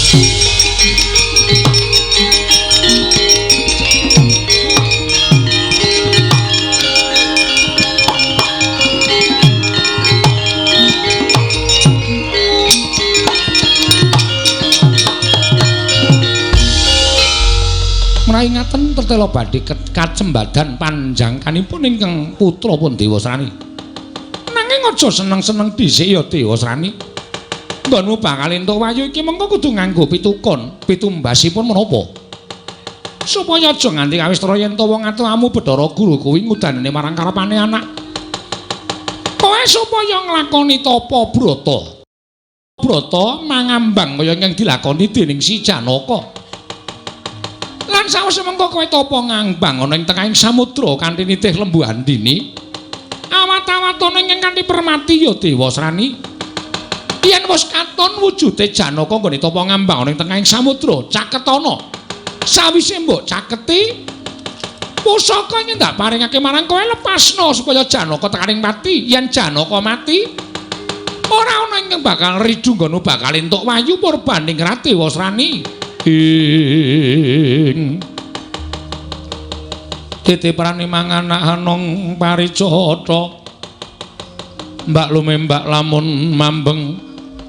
Menawi ngaten tetela badhe kacembadan panjangkanipun ingkang putra pun Dewasrani. Nanging aja seneng-seneng dhisik ya Dewasrani. Nggonmu bakal entuk wayu iki mengko kudu nganggo pitukon, pitumbasipun menapa? Supaya aja nganti kawistara yen to wong atuamu Bathara Guru kuwi ngudanane marang karepane anak. Kowe supaya nglakoni tapa brata. Brata mangambang kaya ingkang dilakoni dening si Janaka. Lan sawise mengko kowe tapa ngambang ana ing tengahing samudra kanthi nitih lembu andini awat-awatane ing kanthi permati ya Dewasrani yen wis katon wujude Janaka nggone tapa ngambang ana ing tengahing samudra caketana sawise mbok caketi pusaka ing ndak paringake marang kowe lepasno supaya Janaka tekaning mati yen Janaka mati ora ana ing bakal ridu nggono bakal entuk wayu Purbaningrat Dewasrani. Titiprane manganak anong paricata mbak lumembak lamun mambeng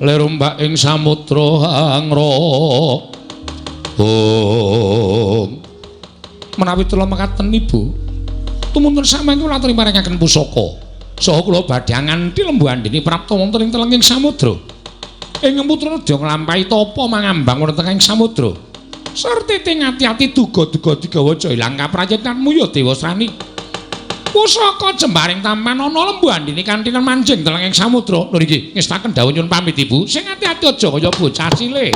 lerombak ing samudra angra menawi tela mekaten Ibu tumuntun samangke kula aturi maringaken pusaka saha kula badhe nganti lembu andini prapta wonten ing telenging samudra ing putra nedya nglampahi tapa mangambang wonten ing samudra sartete ngati-ati duga-duga digawa aja ilang kaprayetanmu ya Dewasrani pusaka jembaring taman ana lembu andini kanthi manjing telenging samudra lho niki ngestaken dawuh nyuwun pamit Ibu sing ati-ati aja kaya bocah cilik.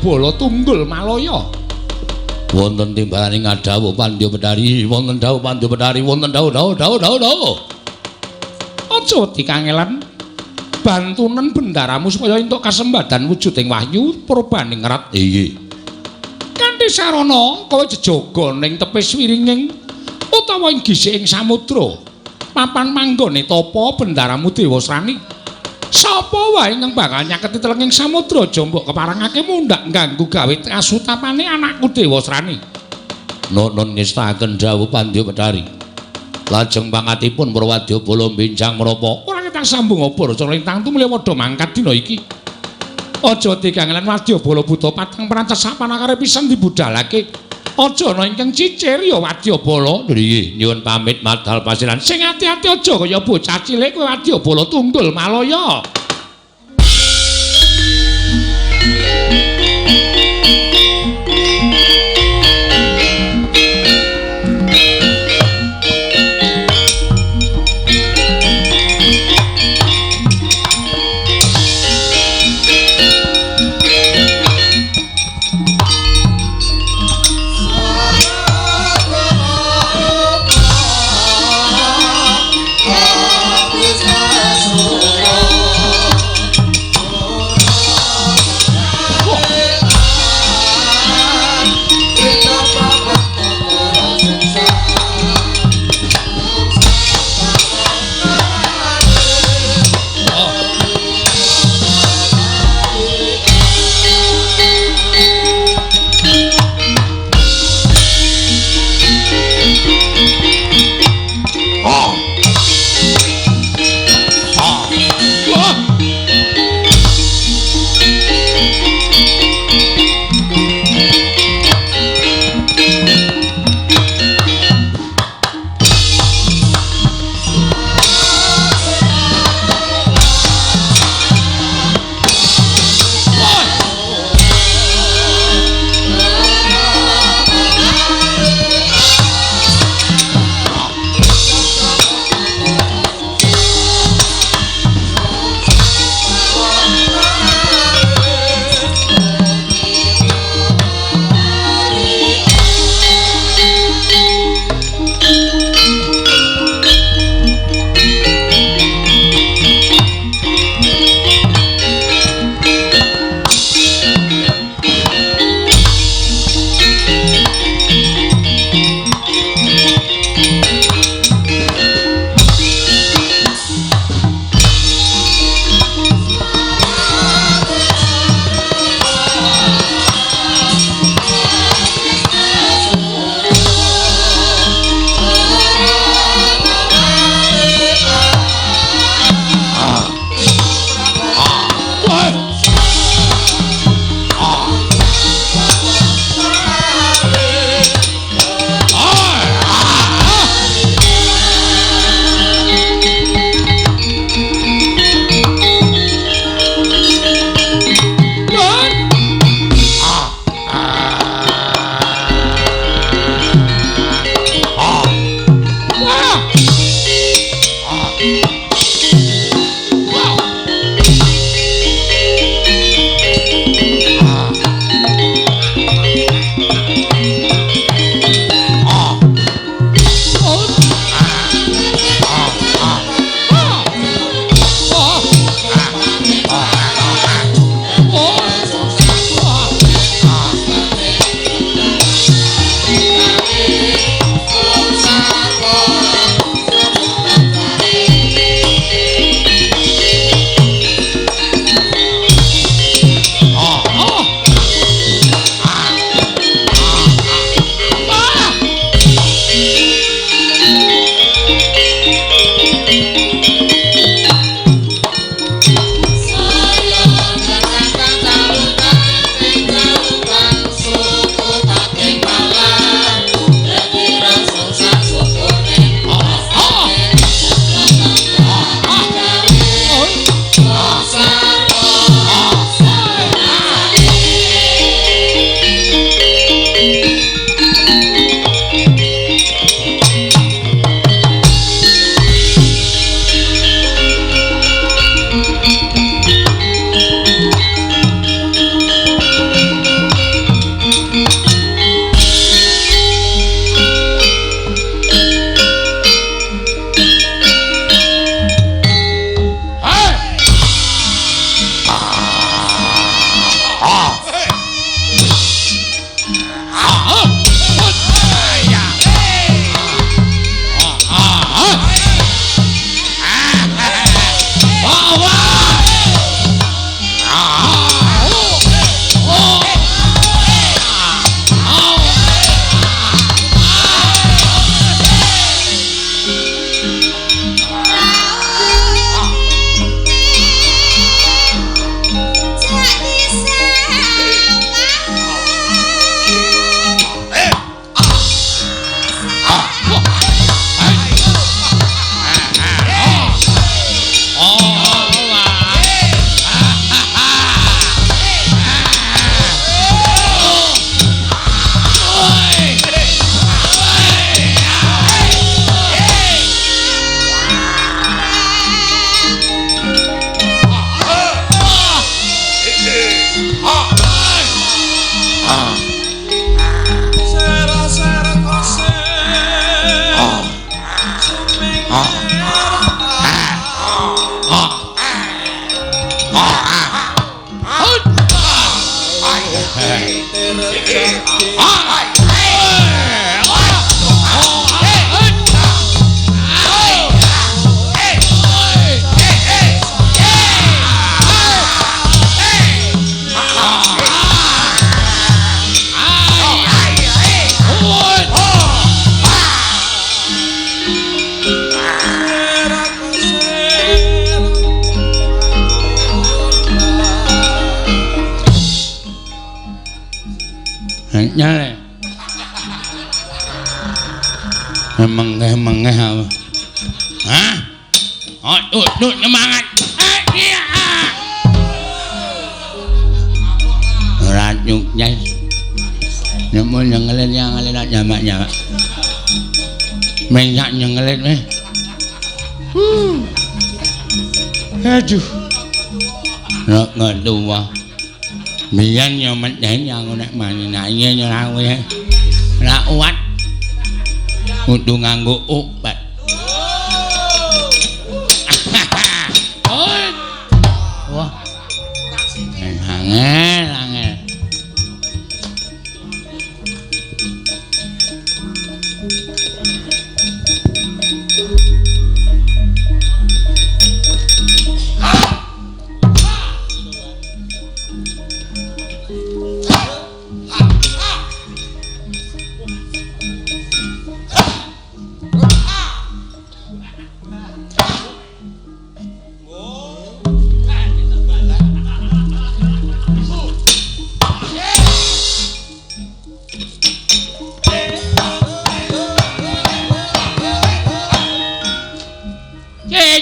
Bala Tunggul Malaya wonten timbaning adawuh Pandya Bedari wonten dawuh Pandya Bedari wonten dawuh aja wedi kangelan bantunen bendaramu supaya entuk kasembadan wujuding wahyu Purbaningrat iki kanthi sarana kowe jejaga ning tepis wiringing utawa ing gisik ing samudra papan manggone tapa bendaramu Dewasrani. Sapa wae kang bakal nyaketi telenging samudra aja mbok keparangake mundhak ngganggu gawe kasutapane anakku Dewasrani. Nuwun ngestaken dawuh Pandya Bedari. Lajeng pangkatipun Prawadya Bala mbenjang menapa ora ketang sambung apa cara lintang tumile padha mangkat dina iki. Aja tigangelan Wadyabala Buta patang prantas sapanakare pisan dibudhalake. Aja ana ingkang cicir ya Wadyabala. Nggih, nyuwun pamit madhal pasiran. Sing ati-ati aja kaya bocah cilik kowe Wadyabala Tundul Malaya. nyale. Mengeh aku. Hah? Oh, nyemangat. Iya. Ora nyuknyai. Nemu nyengelit nyamak-nyamak. Menyak nyengelit meh. Aduh. Nek ngentu wae. Biyen yo medhen aku nek manenake yo ora kowe. Ora kuat. Kudu nganggo obat. Wah. Angel.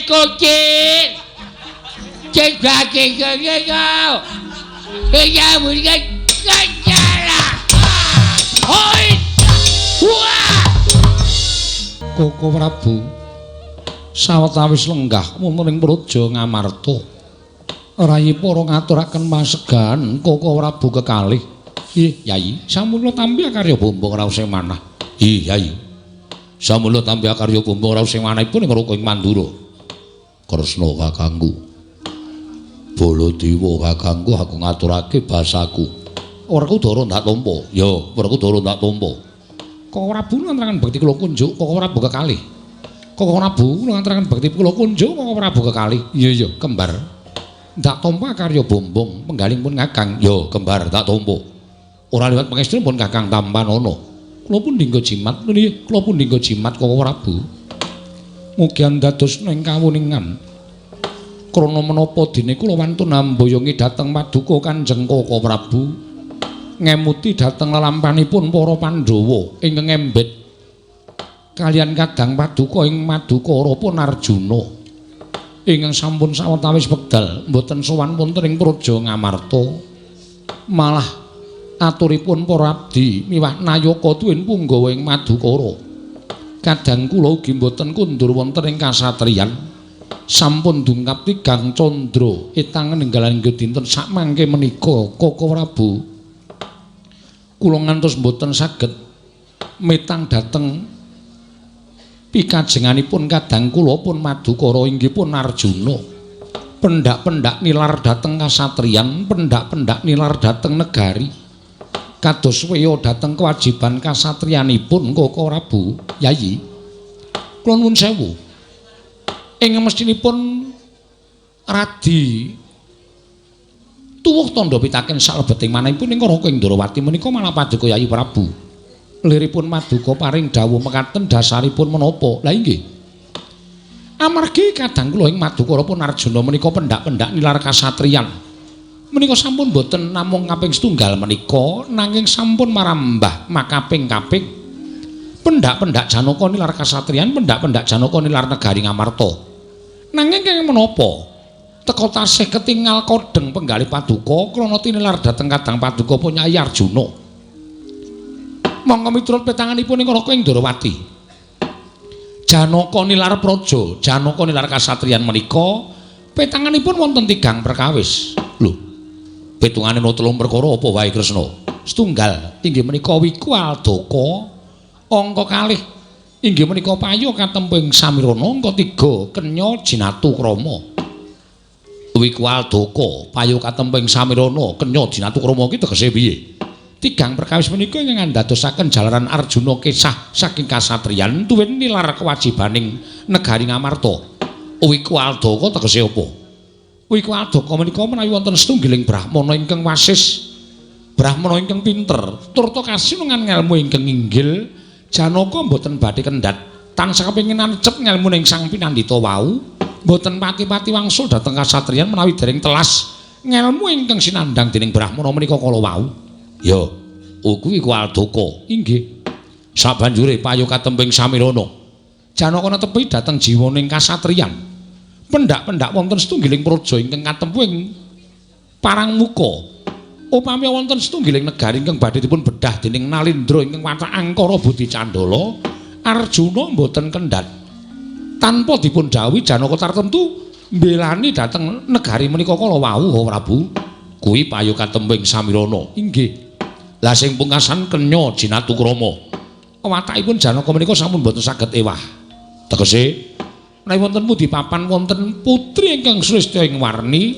Kucing. Cek daging kau. Iya mungkin kencana. Hoi. Wah. Koko Prabu. Sawetawis lenggah wonten ing praja Ngamarta. Rayi para ngaturaken pasegan Koko Prabu kekalih. Yai, samula tampi karya bombong raos sing manah. Yai. Samula tampi karya bombong raos sing manahipun ing Raka ing Mandura. Kresna kakangku, Baladewa kakangku, aku ngaturake basaku. Werkudara ndak tampa. Ya, Werkudara ndak tampa. Koko Prabu ngaturaken bekti kula kunjuk, Koko Prabu kekalih. Koko Prabu ngaturaken bekti kula kunjuk, Koko Prabu kekalih. Iya, kembar. Ndak tampa karya bombong, penggaling pun Kakang. Ya, kembar ndak tampa. Ora liwat pangestune pun Kakang Tampanana. Kula pun dinggo jimat, kula pun dinggo jimat Koko Prabu. Mugi dados ing kawuningan. Krana menapa dene kula wantun amboyongi dhateng Paduka Kanjeng Koko Prabu ngemuti dhateng lelampanipun para Pandhawa ingkang embet kaliyan kadang Paduka ing Madukara pun Arjuna ingkang sampun sawetawis wekdal mboten sowan wonten ing praja Ngamarta malah aturipun para abdi miwah nayaka tuwin punggawa ing Madukara. Kadang kula ugi mboten kundur wonten ing kasatriyan sampun dungkap tigang candra etang nenggalan inggih dinten sakmangke menika Koko Prabu kula ngantos mboten saged metang dhateng pikajenganipun kadang kula pun Madukara inggih pun Arjuna pendak-pendak nilar dhateng kasatriyan pendak-pendak nilar dhateng negari kados weya dhateng kewajiban kasatriyanipun Koko Prabu. Yayi, kula nuwun sewu. Ing mestinipun radi tuwuh tandha pitaken salebeting manahipun ing Raka Indrawati menika malah Paduka Yayi Prabu. Liripun Maduka paring dawuh mekaten dasaripun menapa? Lah inggih. Amargi kadang kula ing Madukara pun Arjuna menika pendak-pendak nilar kasatriyan. Menika sampun boten namung kaping setunggal menika nanging sampun marambah makaping-kaping pendak-pendak Janaka nilar kasatriyan pendak-pendak Janaka nilar negari Ngamarta nanging kenging menapa teka tasih ketingal kodeng penggalih Paduka krana tinilar dhateng kadang Paduka pun Nyai Arjuna monggo miturut petanganipun ing Raka Indrawati Janaka nilar praja Janaka nilar kasatriyan menika petanganipun wonten tigang perkawis lho. Petungane no 3 perkara apa wae Kresna? Setunggal inggih menika Wikwaldaka, angka kalih inggih menika Payu katemping Samirana, angka 3 Kenya Jinatu Krama. Wikwaldaka, Payu katemping Samirana, Kenya Jinatu Krama iki tegese piye? Tigang perkawis menika ingkang ndadosaken jalaran Arjuna kesah saking kasatriyan tuwin nilar kewajibaning negari Ngamarta. Wikwaldaka tegese apa? Wikwaldaka menika menawi wonten setunggiling brahmana ingkang wasis, brahmana ingkang pinter, turta kasinungan ngelmu ingkang inggil, Janaka mboten badhe kendhat, tansah kepengin nancep ngelmu ning Sang Pinandhita wau, mboten pati-pati wangsul dhateng kasatriyan menawi dereng telas ngelmu ingkang sinandhang dening brahmana menika kala wau. Ya, kuwi ku Aldaka. Inggih. Sabanjure payu katembing Samirana. Janaka netepi dhateng jiwaning kasatriyan. Pendak-pendak wonten setunggiling praja ingkang katempuing parang muka. Upami wonten setunggiling negari ingkang badhe dipun bedah dening Nalindra ingkang watak angkara Budi Candala, Arjuna mboten kendhat. Tanpa dipun dhawuhi Janaka tartemtu mbelani dhateng negari menika kala wau, Prabu. Kuwi payu katembing Samirana. Inggih. Lah sing pungkasan kenya Jinatukrama. Watakipun Janaka menika sampun boten saged ewah. Tegese menawi wonten mudi papan wonten putri ingkang srestya ing warni,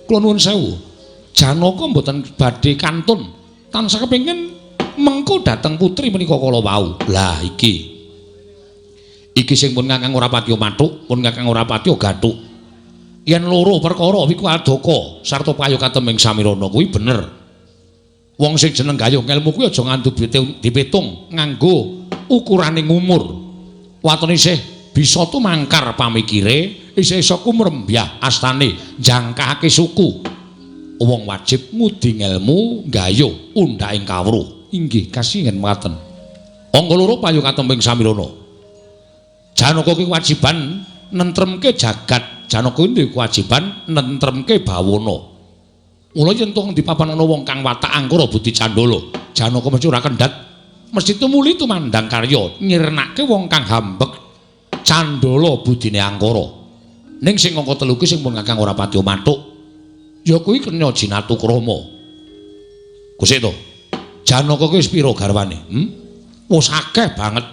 kula nuwun sewu. Janaka mboten badhe kantun tansah kepengin mengko dhateng putri menika kala wau. Lah iki sing pun Kakang ora patiya mathuk, pun Kakang ora patiya gathuk. Yen loro perkara iku Aldaka sarta payu katembing Samirana kuwi bener. Wong sing jeneng gayuh ngelmu kuwi aja nganti dipitung nganggo ukuraning umur. Watone isih bisa tumangkar pamikire, isih isa kumrembyah astane jangkahake suku. Wong wajib ngudi ngelmu gayuh undhaking kawruh. Inggih kasingen mekaten. Angka loro payu katembing Samirana. Janaka kuwi kewajiban nentremke jagat. Janaka kuwi kewajiban nentremke bawana. Mula yen tung di papan ana wong kang watak angkara Budi Candala, Janaka mesti ora kendhat, mesti tumuli tumandang karya nyirnake wong kang hambek Candala budine angkara. Ning sing angka 3 ki sing pun Kakang ora patiya mathuk, ya kuwi kenya Jinatukrama. Gusti to. Janaka kuwi wis pira garwane? Wis akeh banget.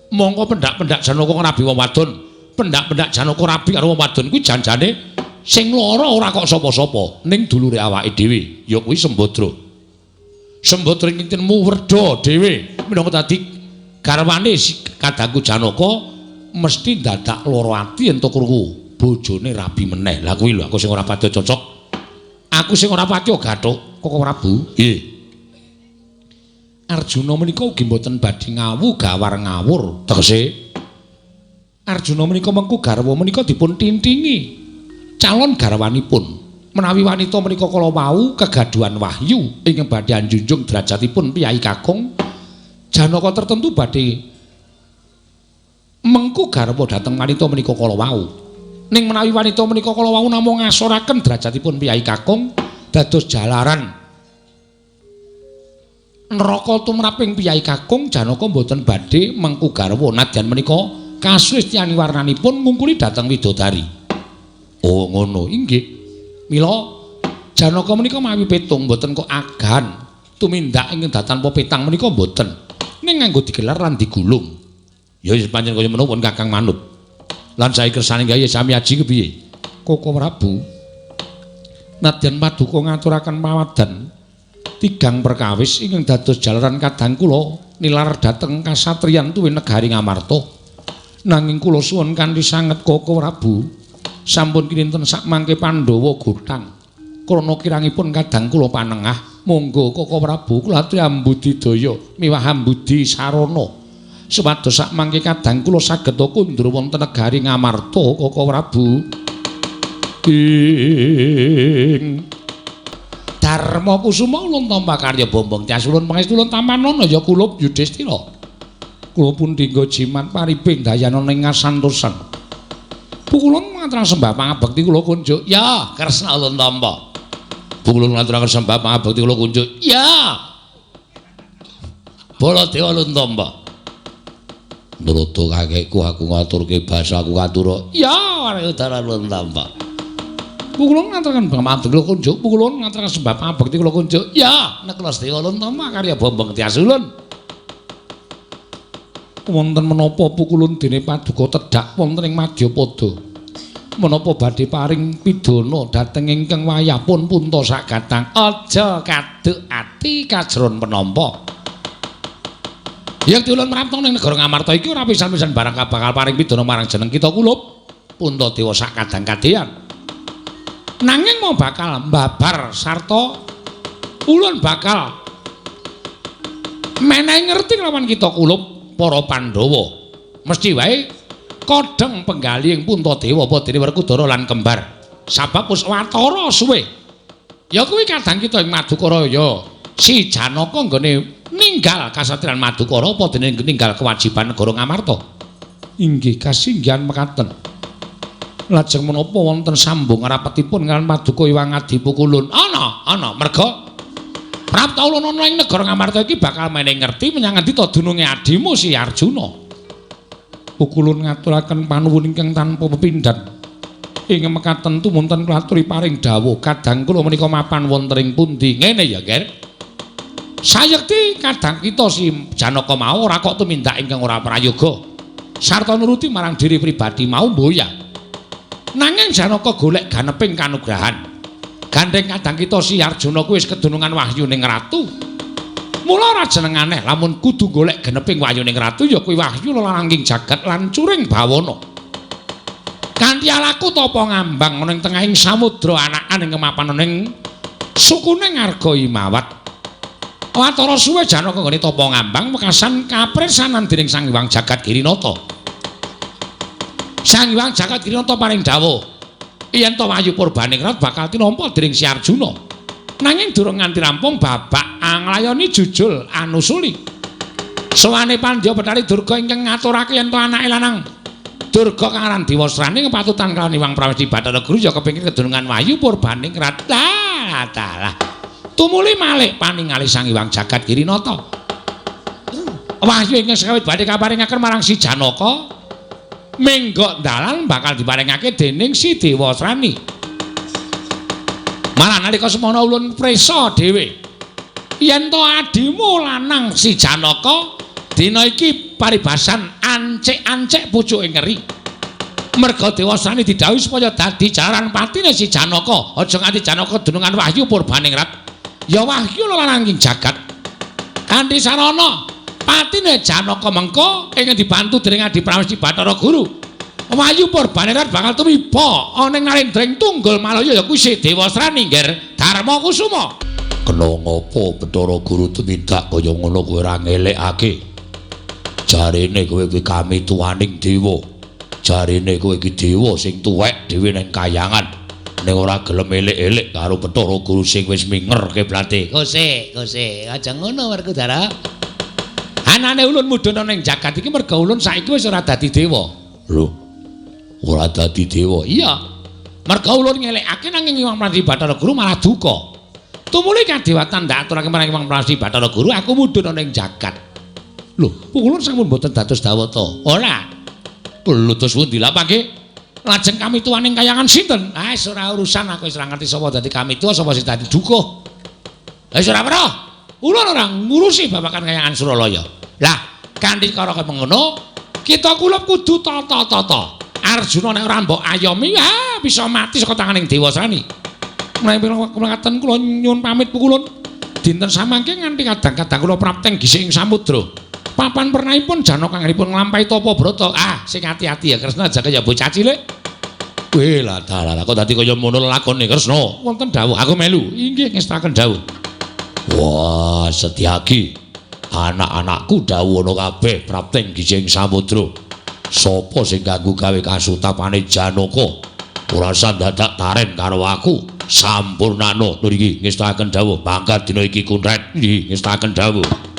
Mongko pendak-pendak Janaka rabi wong wadon, pendak-pendak Janaka rabi karo wong wadon kuwi janjane sing lara ora kok sapa-sapa ning dulure awake dhewe ya kuwi Sembadra. Sembadra kintenmu werda dhewe minangka dadi garwane kadangku Janaka mesti dadak lara ati yen to krungu bojone rabi meneh. Lah kuwi lho aku sing ora padha cocok. Aku sing ora patiya gathuk Koko Prabu. Nggih. Arjuna menika ugi mboten badhe ngawu gawar ngawur. Tegese Arjuna menika mengku garwa menika dipun tintingi calon garwanipun. Menawi wanita menika kala wau kegaduhan wahyu ingkang badhe anjunjung derajatipun piyai kakung, Janaka tertentu badhe mengku garwa dhateng wanita menika kala wau. Ning menawi wanita menika kala wau namung ngasoraken derajatipun piyai kakung dados jalaran neraka tumraping piyai kakung, Janaka mboten badhe mengku garwa nadyan menika kasustiani warnanipun ngungkuli dhateng widodari. Oh ngono, inggih. Mila Janaka menika mawi petung mboten kok agan tumindak ingkang tanpa petang menika mboten. Ning nganggo digelar lan digulung. Ya wis pancen kaya menapa Kakang manut. Lan sae kersane gawe sami aji kepiye? Koko Prabu. Nadyan paduka ngaturaken mawadan tigang perkawis ingkang dados jalaran kadang kula nilar dhateng kasatriyan tuwin negari Ngamarta. Nanging kula suwun kanthi sanget Koko Prabu. Sampun kinten sak mangke Pandhawa gotang. Krana kirangipun kadang kula panengah, monggo Koko Prabu kula aturi ambudidaya miwah ambudi sarana. Supados sak mangke kadang kula saged kundur wonten negari Ngamarta Koko Prabu. Ing Darma Kusuma ulun tampa karya bombong tias ulun pangestu ulun tamanana ya kula Yudhistira. Kula pun dinggo jimat paribing dayana ing ngasantosan. Pukulun ngaturaken sembah pangabekti kula kunjuk. Ya, Kresna ulun tampa. Pukulun ngaturaken sembah pangabekti kula kunjuk. Ya. Baladewa ulun tampa. Nurutu kakekku aku ngaturke basa aku katura. Ya, Waryudara ulun tampa. Pukulun ngaturaken pangabekti kula kunjuk. Pukulun ngaturaken sembah pangabekti kula kunjuk. Ya, nek Kresna ulun tampa karya bombong tias ulun. Wonten menapa pukulun dene paduka tedhak wonten ing Madyapada. Menapa badhe paring pidana dhateng ingkang wayahipun punta sagatang. Aja kaduk ati kajron penampa. Yen diulun mraptong ning negara Ngamarta iki ora pisan-pisan barang bakal paring pidana marang jeneng kita kulup Puntadewa sakadang kadeyan. Nanging mau bakal mbabar sarta ulun bakal menehi ngerti lawan kita kulup para Pandhawa. Mesti wae kodheng penggaling Puntadewa apa dene Werkudara lan kembar. Sabab wis watara suwe. Ya kuwi kadang kita ing Madukaraya si Janaka nggone ninggal kasatriyan Madukara apa dene ninggal kewajiban negara Ngamarta? Inggih kasinggihan mekaten. Lajeng menapa wonten sambung rapetipun kaliyan Paduka Hyang Adipukulun? Ana, merga Prapta ulun ana ing negara Ngamarta iki bakal meneh ngerti menyang endi to dununge adimu si Arjuna. Pukulun ngaturaken panuwun ingkang tanpa pepindhan. Ing mekaten tumunten klaturi paring dawuh kadang kula menika mapan wonten ing pundi? Ngene ya, Ger. Sayekti kadang kita si Janaka mau ora kok tumindak ingkang ora prayoga. Sarta nuruti marang diri pribadi mau mboya. Nanging Janaka golek ganeping kanugrahan. Gandeng kadang kita si Arjuna kuwi wis kedunungan wahyu ning ratu. Mula ora jeneng aneh lamun kudu golek geneping wahyu ning ratu ya kuwi wahyu laranging jagat lan curing bawana. Kanthi alaku tapa ngambang ana ing tengahing samudra anakan ing kemapan ning sukune Ngarga Himawat. Watara suwe Janaka nggone tapa ngambang wekasan kapresanan dening Sang Hyang Jagat Girinata. Sang Hyang Jagat Girinata paring dawuh yen to wahyu Purbaningrat bakal tinampa dening si Arjuna. Nanging durung nganti rampung babak anglayoni jujul anusuli. Sowane Pandya Bathari Durga ingkang ngaturake yen to anake lanang Durga kang aran Diwasrani kepatutan kalawan Hyang Prawedi Bathara Guru ya kepengin kedunungan wahyu Purbaningrat. Lah. Tumuli malih paningali Sang Hyang Jagat Girinata. Wahyu ingkang sekawit badhe kaparingaken marang si Janaka menggok dalan bakal diparingake dening si Dewasrani. Malah nalika semana ulun presa dhewe yen to adimu lanang si Janaka dina iki paribasan ancik-ancik pucuke ngeri. Merga Dewasrani didhawuhi supaya dadi jalaran patine si Janaka, aja nganti Janaka dunungan wahyu Purbaningrat. Ya wahyu laranging jagat. Kanthi sarana patine Janaka mengko ingkang dibantu dening Adi Prawedi Bathara Guru. Wahyu Purbaningrat bakal tumiba ana ing Narendreng Tunggul Malaya ya kuwi si Dewasrani Nger Darma Kusuma. Kena ngopo Bathara Guru tumindak kaya ngono kowe ora ngelekake? Jarene kowe kuwi kamituwaning dewa. Jarene kowe iki dewa sing tuwek dhewe ning kayangan. Ning ora gelem elek-elek karo Bathara Guru sing wis minger keblate. Kose, aja ngono Werkudara. Anane ulun mudhun ning jagat iki merga ulun saiki wis ora dadi dewa. Lho. Ora dadi dewa. Iya. Merga ulun ngelekake nanging Hyang Prawedi Bathara Guru malah duka. Tumuli kadewatan ndak aturake marang Hyang Prawedi Bathara Guru aku mudhun ning jagat. Lho, ulun sampun mboten dados dawata. Ora. Lho terus pundi lha pangke? Lajeng kami tuwaning kayangan sinten? Ah wis ora urusan aku wis ora ngerti sapa dadi kami tuwa sapa sing dadi dukuh. Wis ora weruh. Ulun ora ngurusi babagan kayangan Suralaya. Lah, kanthi karo mengono, kita kula kudu tata-tata. Arjuna nek ora mbok ayomi, bisa mati saka tanganing Dewasrani. Mekaten kula nyuwun pamit pukulun. Dinten samangke nganti kadang-kadang kula prapteng gisih ing samudra. Papan pernahipun Janaka kangenipun nglampahi tapa brata. Sing ati-ati ya Kresna aja kaya bocah cilik. Weh lah kok dadi kaya ngono lakone Kresna. Wonten dawuh aku melu. Inggih ngestaken dawuh. Wah, Setyaki. Anak-anakku dawuh kabeh prapteng gising samudra. Sapa sing ganggu gawe kasutapane Janaka? Ora usah dadak taren karo aku. Sampurnana. Lho iki ngestaken dawuh. Mangkat dina iki kuntret. Nggih, ngestaken dawuh.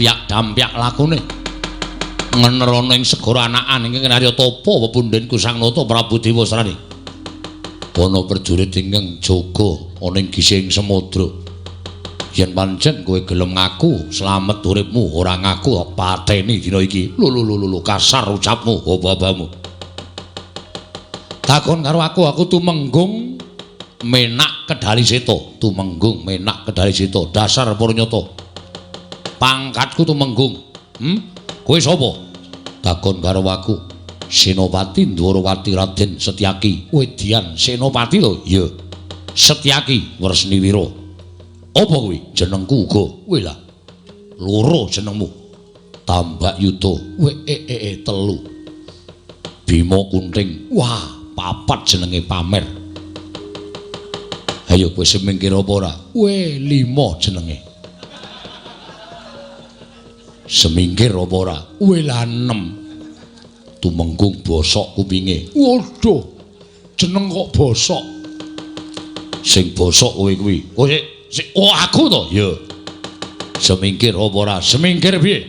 dampyak lakune ngenerono ing segara anakan ing Narya Tapa pepundhenku Sang Nata Prabu Dewasrani ana prajurit ingkang jaga ana ing gising samudra yen pancen kowe gelem ngaku slamet uripmu ora ngaku pateni dina iki lho kasar ucapmu babamu takon karo aku tumenggung menak kedali seta tumenggung menak kedali seta dasar Puranyata pangkatku tumenggung kowe sapa takon karo aku Senopati Ndwarawati Raden Setyaki Wedyan Senopati lho iya Setyaki Wresniwira apa kuwi jenengku uga kowe lah loro jenengmu Tambak Yuda telu Bima Kunting wah papat jenenge pamer ayo kowe semingkir apa ora lima jenenge semingkir apa ora lah 6 tumenggung bosok kupinge waduh jeneng kok bosok sing bosok kowe kuwi aku to ya semingkir apa ora semingkir piye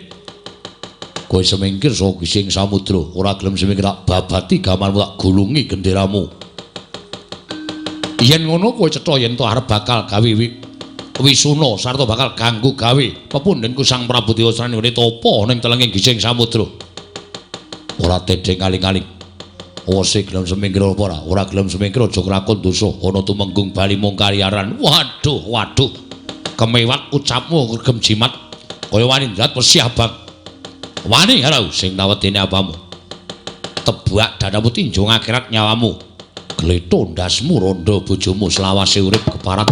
kowe semingkir saka gising samudra ora gelem semingkir tak babati gamanmu tak gulungi genderamu yen ngono kowe cetha yen to arep bakal gawe wisuna sarta bakal ganggu gawe pepundhenku Sang Prabu Dewasrani Tapa ning telenging gising samudra ora tedheng aling-aling ose gelem semingkir apa ora gelem semingkir aja kelakon dosa ana tumenggung bali mung kaliaran waduh kemewat ucapmu regem jimat kaya wani ndat wesi abang wani harau sing nawedene apamu tebak dadamu tinjung akhirat nyawamu gletho ndasmu rondo bojomu selawase urip keparat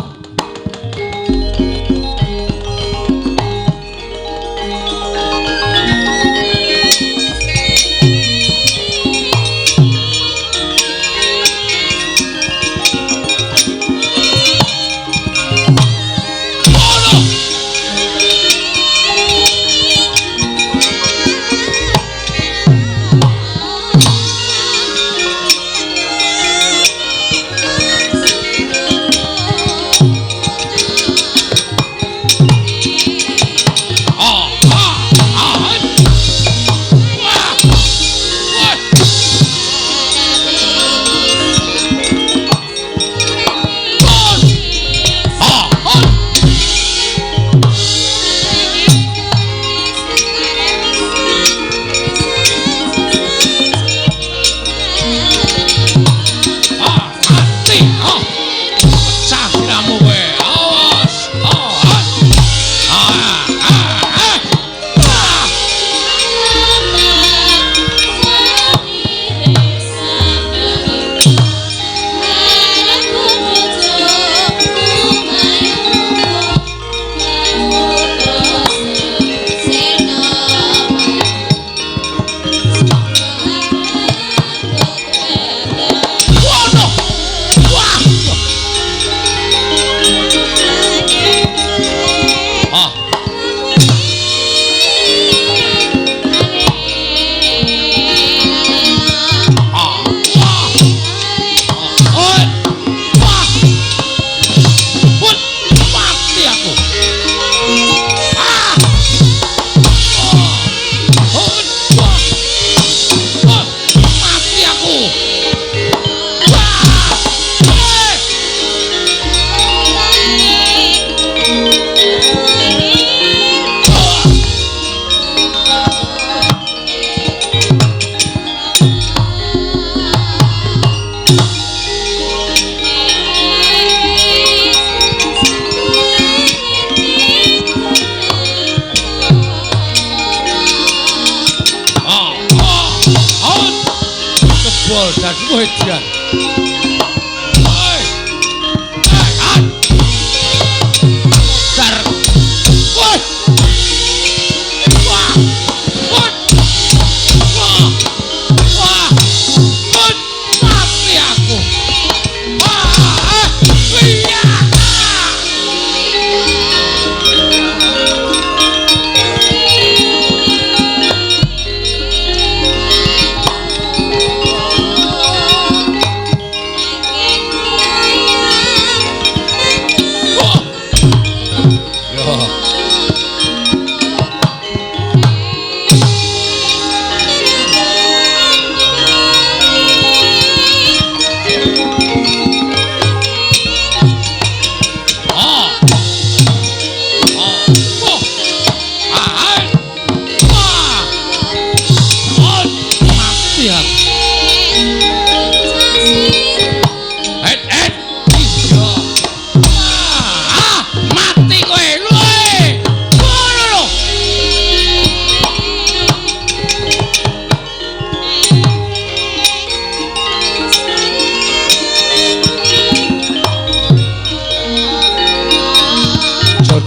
Wedyan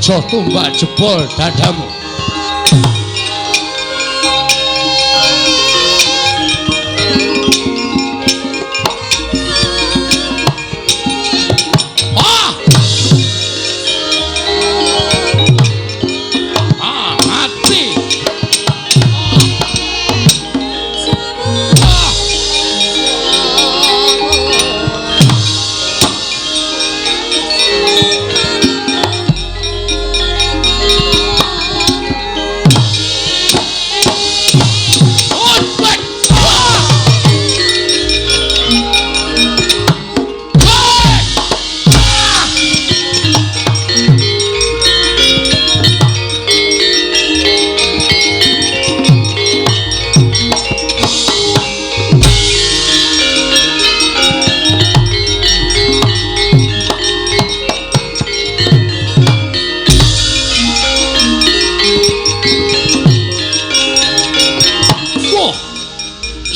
aja tumbak jebol dadamu.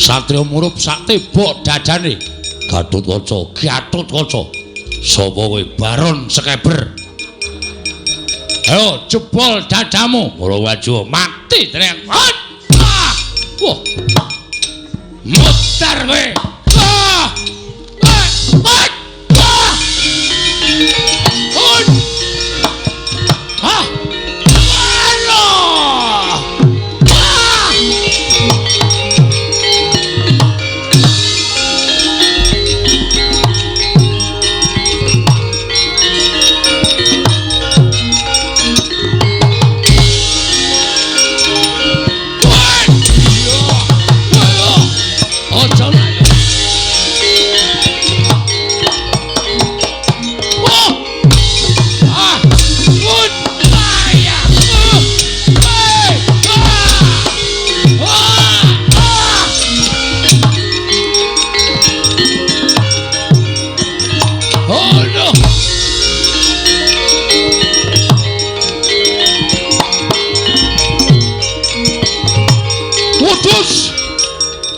Satria murup sak tebok dadane. Gatotkaca. Sapa kowe Baron Sekeber? Ayo jebol dadamu. Ora waju mati tenan. Wah. Mutar kowe.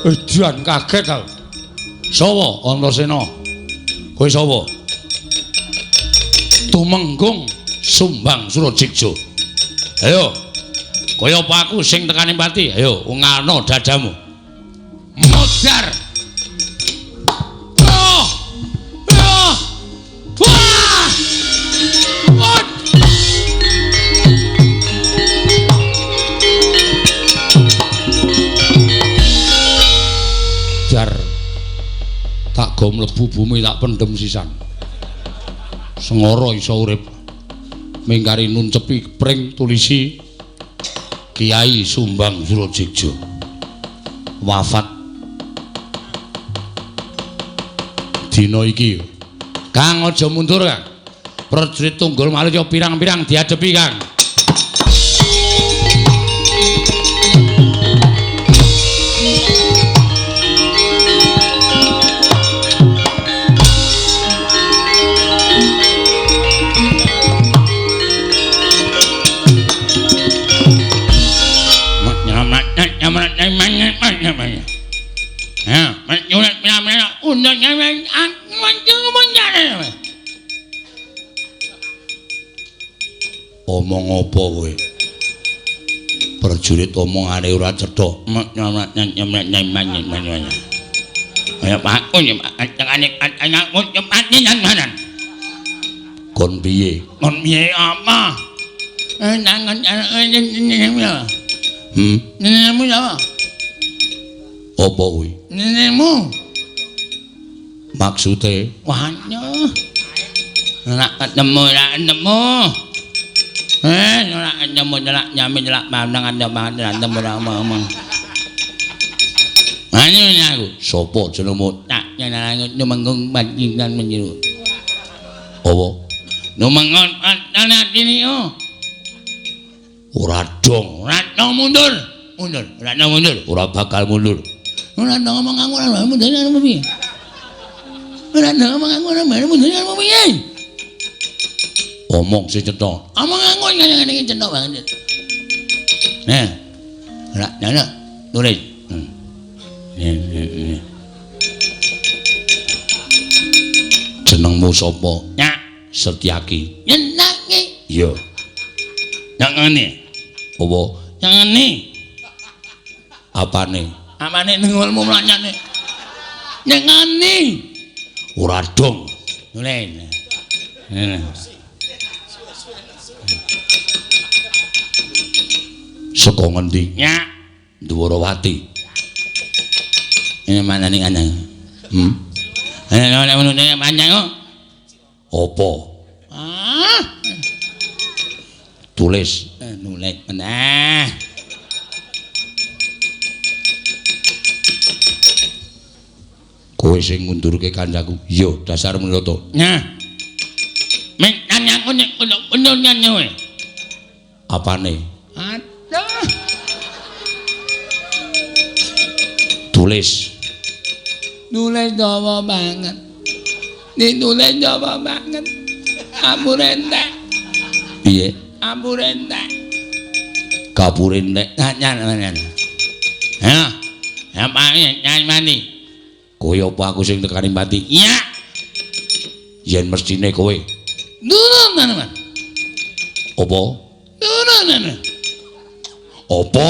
Edian kaget aku. Sapa Antasena? Kowe sapa? Tumenggung Sumbang Surajigja. Ayo. Kaya apa aku sing tekani pati? Ayo ungalno dadamu. Modar. Tak go mlebu bumi tak pendem sisan. Sengara iso urip. Mingkari nuncepi pring tulisi Kiai Sumbang Surajigja. Wafat dina iki. Kang aja mundur, Kang. Prajurit Tunggul Malaya pirang-pirang diadepi, Kang. Omong apa kowe? Prajurit omongane ora cetha. Ayo Pak, kon piye? Kon piye apa? Nenekmu sapa? Apa kuwi? Nenekmu. Maksude? Wah, ora ketemu. Ora ketemu nyelak nyami nyelak pandangan nyam ora omong. Ani aku. Sopo jenengmu? Tak nyenang Numenggung Panjingan menjiru. Apa? Numenggung anak ini ora dong mundur. Ora bakal mundur. Ora dong ngomong aku ora mundur karo piye? Ora dong ngomong aku ora mundur karo piye? Omong sing cetha. Omong aku ngene iki cetha banget. Ora nana tulis. Jenengmu sapa? Nyak Setyaki. Nyenake. Iya. Nyangane. Apa? Nyangane. Apane? Apane nengolmu mlanyane? Nyangane. Ora dong. Nulen. Saka ngendi? Ya. Dwarawati. Ini mana nih ana? Ana menune panjang kok. Apa? Ah. Tulis. Nulis meneh. Kowe sing ngundurke kancaku. Iya, dasar menurut. Nah. Men nyanyaku nek bener nyanyi kowe. Apane? Aduh. Tulis. Nulis dawa banget. Nek nulis dawa banget. Ampun entek. Piye? Ampun entek. Kapure nek Nyanyi. Ya. Apa nyanyi mani? kowe apa aku sing tekani mati? Iya. Yen mestine kowe. Nurun tenan. Apa? Nurun. Apa?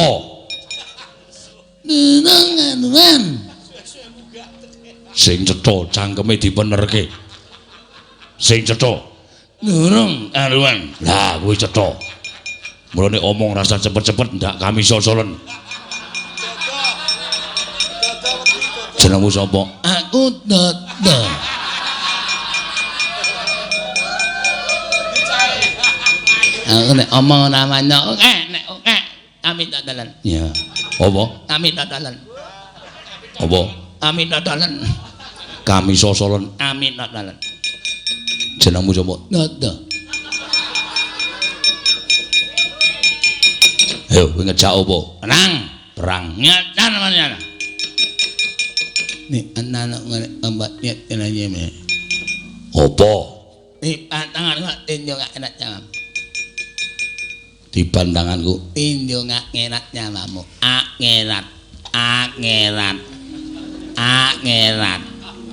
Nurun. Sing cetha cangkeme dipenerke. Sing cetha. Nurung karuan. Lah kowe cetha. Mulane omong rasa cepet-cepet ndak kami sosolen. Jenengmu sapa? Aku Dodo. Aku nek omong namanya oke, nek oke. Kami dodolan. Ya. Apa? Kami dodolan. Apa? Kami dodolan. Kami sosolen. Kami dodolan. Jenengmu sapa? Dodo. Ayo kowe ngejak apa? Perang. Perang. Nyadan mana? Nih anak-anak ngene obat nyet aja me. Apa? Nih pantangan kok tinjo gak enak jawab. Di pandanganku Tinjo gak enak jawabmu. Akhirat. Akhirat. Akhirat.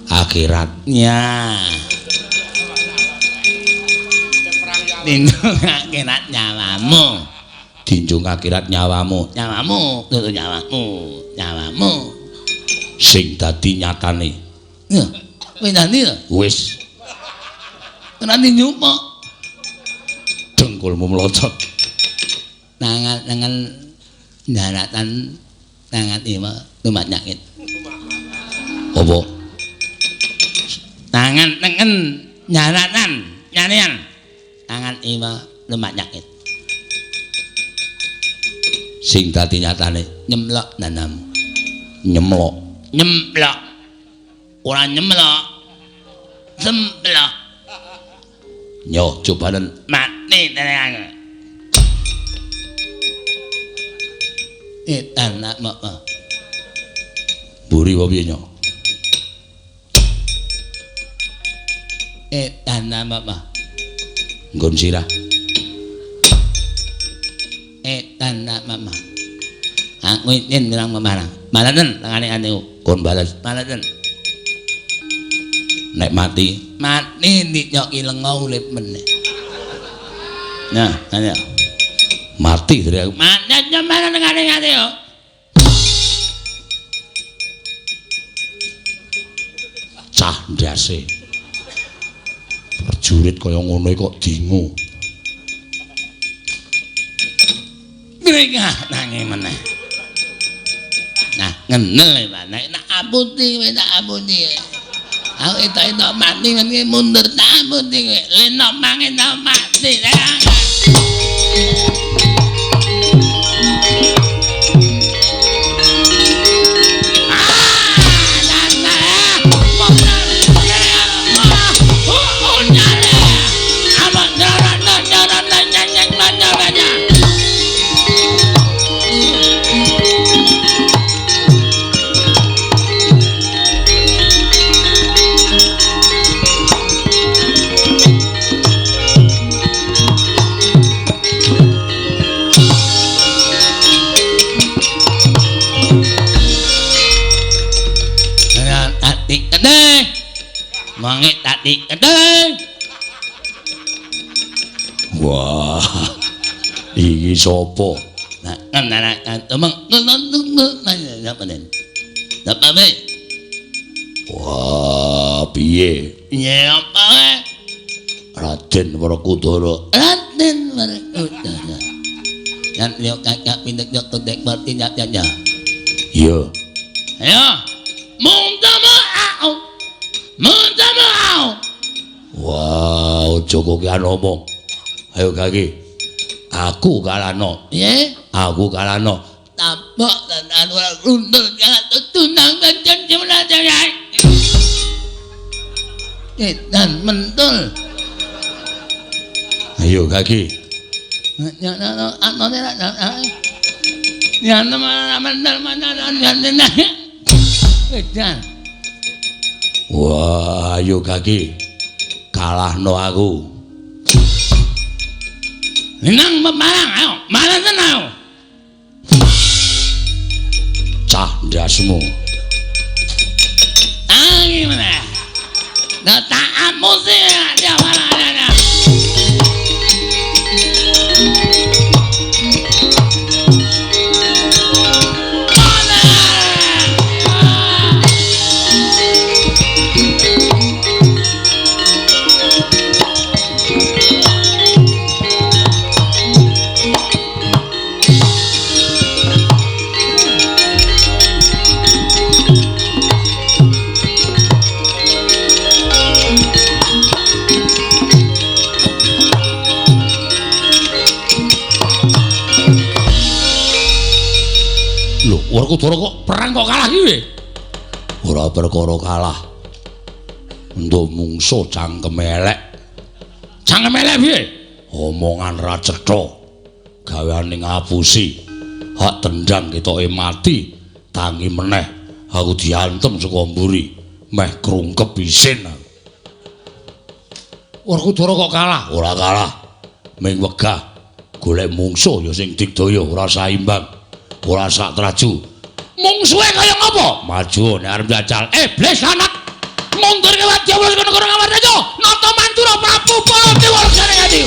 akhirat. Ya. Tinjo gak enak nyawamu. Dinjung akhirat nyawamu. Nyawamu, tutu nyawamu. Nyawamu. Sing dadi nyatane. Ya, kowe nanti lho. Wis Nanti nyupa. dengkulmu melotot. Tangan daratan tangan ima tumat nyakit. Apa? Tangan daratan nyarian. Tangan ima tumat nyakit. Sing dadi nyatane Nyemlok nanamu. nyemlok. Nyemplok. Ora nyemlok. Semplok. Nyo cobanen Mati tenang. Tanah apa? buri apa piye nyo? Tanah apa? Nggon sirah. Tanah apa? Aku ingin bilang memarang. Maladen tangane anu. Kon balas. Maladen. Nek mati Mati dijoki lengo urip meneh. Nah, ayo. mati dari aku. Mati nyamane tangane ati yo. Cah ndase. Prajurit kaya ngono kok dingu. Mereka nangis meneh. Nah, ngenel Pak. Nek aputi kowe tak aputi. Aku itu mati ngene mundur tak aputi kowe. Lenok mangen tak mati. Mangit tadi kedeng. Wah. Iki sapa? Nah, omong apa be? Wah, piye? Ya apa be? Raden Werkudara. Raden Werkudara. Yang lihat kakak pindah jatuh dek berarti nyat. Iya. Ayo, minta maaf. Wah, aja kok ki ngomong. Ayo kaki. Aku kalano. Ye, Aku kalano. tapok dan anu rundul jangan tunang dan jemna jangan. Dan mentul. Ayo kaki. Ya mana. Edan. Wah, ayo kaki. Kalahno aku. Nang memarang, ayo, marang tenau. Cah ndasmu. Gimana? Nah, tak amusi dia mana. Werkudara kok perang kok kalah iki we? Ora perkara kalah. Nduk mungsuh cangkem elek. Cangkem elek piye? Omongan ra cetha. Gaweane ngapusi. Hak tendang ketoke mati, tangi meneh aku diantem saka mburi. Meh krungkep isin. Werkudara kok kalah? Ora kalah. Ming wegah golek mungsuh ya sing digdaya ora saimbang. Ora sak traju. Mungsuhe kaya ngopo? Maju nek arep jajal. Iblis anak. Mundur ke Wadya Wala negara Ngamartaja. Nata Mantura Prabu Baladewa regane ati.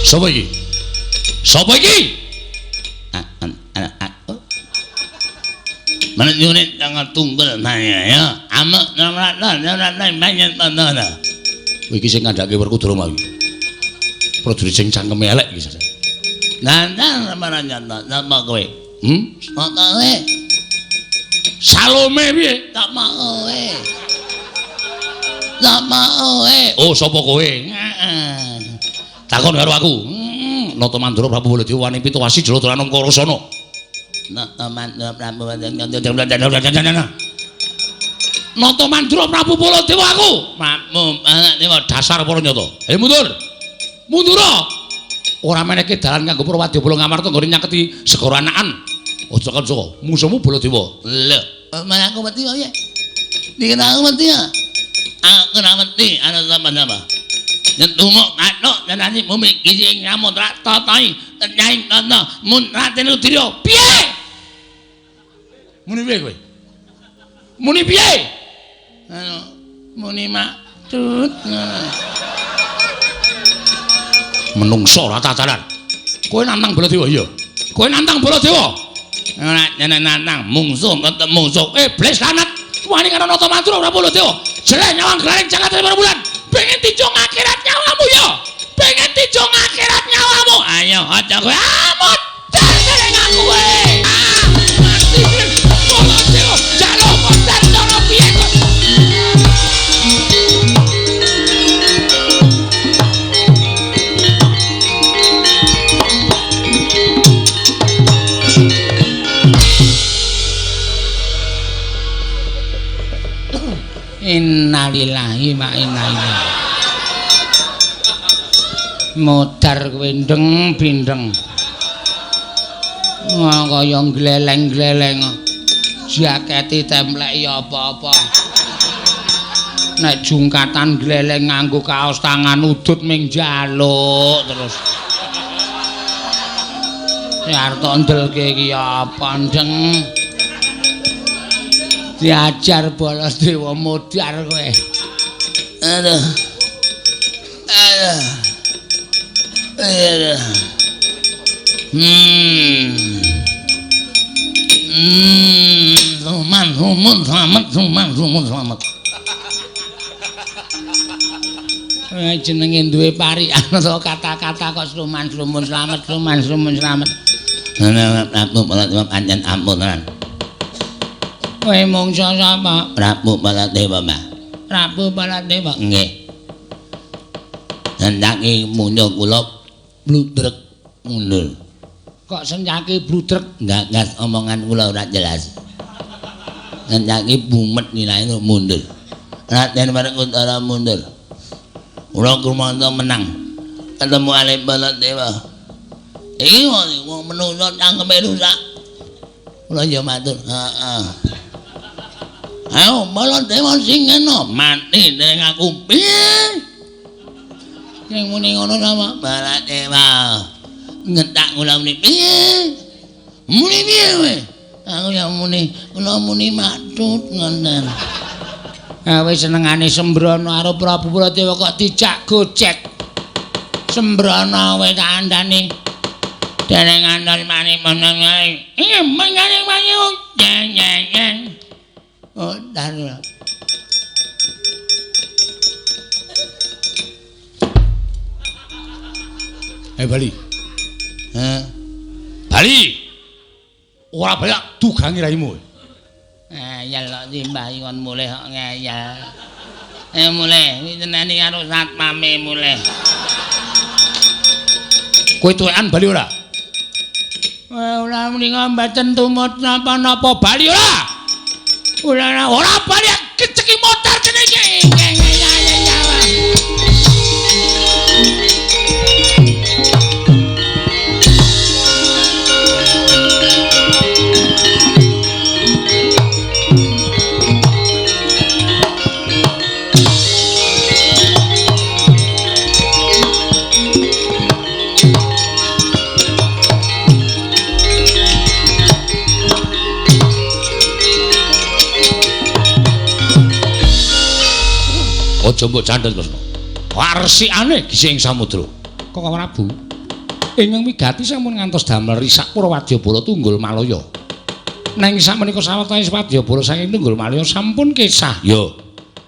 Sapa iki? Sapa iki? Mana nyurit jangan tunggal nanya ya. Amak nama banyak mana. Iki sing ngandhake Werkudara mau. Prodhuser sing cangkeme elek iki saja. Nandang mana nyata nama kowe. Apa kowe? Salome piye? Tak mau kowe. Tak mau kowe. Oh, sapa kowe? Takon karo aku. Nata Mandura Prabu Baladewa wani pituwasi jero dolanan Karasana. Nata Mandura Prabu Nata Mandura Prabu Baladewa aku. Makmum anak dewa Dasar para nyata. Mundur. Mundura. Ora meneke dalan kanggo para Wadya Wala Ngamarta nggone nyaketi segara anakan. Aja kan saka musuhmu Baladewa. Lho, mana aku mati ya? Dikira aku mati ya? Aku ora mati, ana sama-sama. Nyetumuk atuk nyanyi bumi gizi ngamut rak totohi nyai tono mun Raden Udira piye? Muni piye kowe? Muni piye? Anu muni maksud ngono. Menungso ora tatanan. Kowe nantang Baladewa iya? Kowe nantang Baladewa? Ora jeneng nantang mungsuh ketemu mungsuh. Iblis lanat. Wani karo Nata Mandura Prabu Baladewa. Jelek nyawang glareng jagat dari bulan. Pengen dijong akhirat nyawamu ya. Pengen dijong akhirat nyawamu. Ayo aja kowe Amot dereng aku kowe. Mati Baladewa. Jaluk konten cara piye kok. Innalillahi wa inna ilaihi. Modar kowe ndeng bindeng. Wah kaya gleleng-gleleng. Jakete templek ya apa-apa. Nek jungkatan gleleng nganggo kaos tangan udut ming njaluk terus. arep ndelke iki apa ndeng diajar Baladewa modar kowe aduh selamat. Jenenge duwe parikan to kata-kata kok sluman selamat. Prabu Baladewa pancen ampunan. Kowe mungsa sapa? Prabu Baladewa, Mbah. Prabu Baladewa. Nggih. Hendake munyo kula bludrek mundur. Kok senjake bludrek? Gagas omongan kula ora jelas. Hendake bumet nilai mundur. Raden Werkudara mundur. Kula kumanta menang. Ketemu Ali Baladewa. Iki wong menungso cangkeme rusak. Kula ya matur, heeh. Ayo Baladewa sing ngeno mati ning aku piye? Sing muni ngono sama Baladewa. Ngetak kula muni piye? Muni piye kowe? Aku ya muni, kula muni matut ngoten. Wis senengane Sembrono karo Prabu Baladewa kok dijak gocek. Sembrono wis kandhane dereng andal mani meneng ae. Mengane wayu. Jeng. Oh, dar. Bali. Bali. Ora banyak dugangi raimu. Ya lho Mbah kon mulih kok ngeyel. Mulih jenenge karo satpame mulih. Kowe tuwekan Bali ora? Ora mriko mboten tumut napa-napa Bali ora. Ora Bali keceki motor kene iki. Aja mbok candel Kresna. Warsikane gising samudra. Kok Prabu. Ingkang wigati sampun ngantos damel risak para wadyabala Tunggul Malaya. Nanging sakmenika sawetawis wadyabala saking Tunggul Malaya sampun kesah. Ya.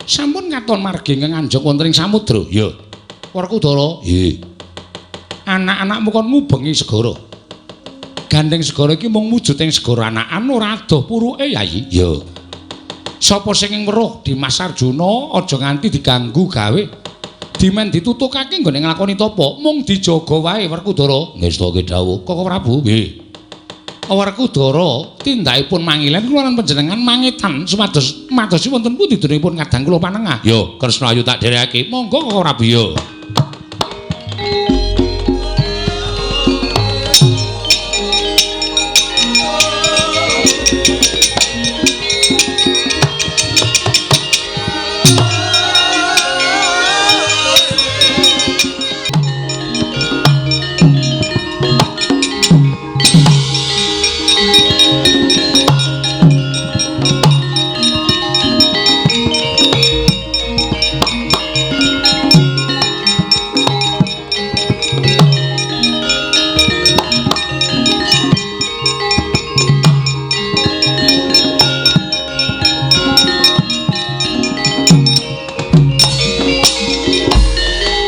Sampun katon margi ingkang anjok wonten ing samudra. Ya. Werkudara. Nggih. Anak-anakmu kon ngubengi segara. Gandeng segara iki mung wujuding segara anakan ora adoh puruke Yayi. Ya. Sapa sing weruh Dimas Arjuna aja nganti diganggu gawe. Dimen ditutukake nggone nglakoni tapa, mung dijaga wae Werkudara. Ngestake dawuh. Kok Prabu? Nggih. Werkudara tindakipun mangilen kula panjenengan mangetan supados madosi wonten pundi denipun kadang kula panengah. Ya, Kresna ayu tak dherekake. Monggo Kok Prabu ya.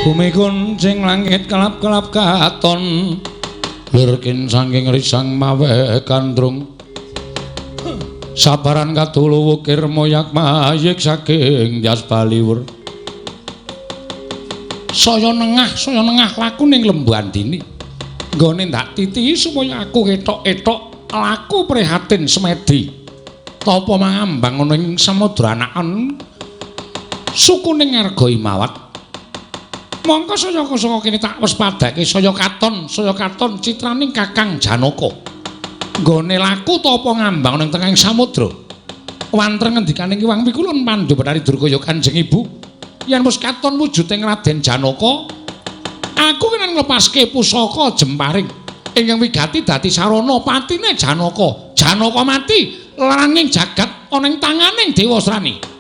Bumi kuncing langit kelap-kelap katon lirkin saking risang mawe kandrung sabaran katulu wukir moyak mayik saking jas baliwur saya nengah laku ning lembuan dini nggone ndak titi supaya aku ketok-ketok laku prihatin semedi tapa mangambang ana ing samudra anakan suku ning Arga Imawat. Mongko saya saka kene tak wis padake saya katon citraning Kakang Janaka. Nggone laku ta apa ngambang ning tengahing samudra. Wonten ngendikaning Kiwang Pikulun Pandhu Betari Durgaya Kanjeng Ibu, yen wis katon wujuding Raden Janaka, aku kenen nglepaske pusaka jemparing ingkang wigati dadi sarana patine Janaka. Janaka mati laranging jagat ana ing tanganing Dewa Srani.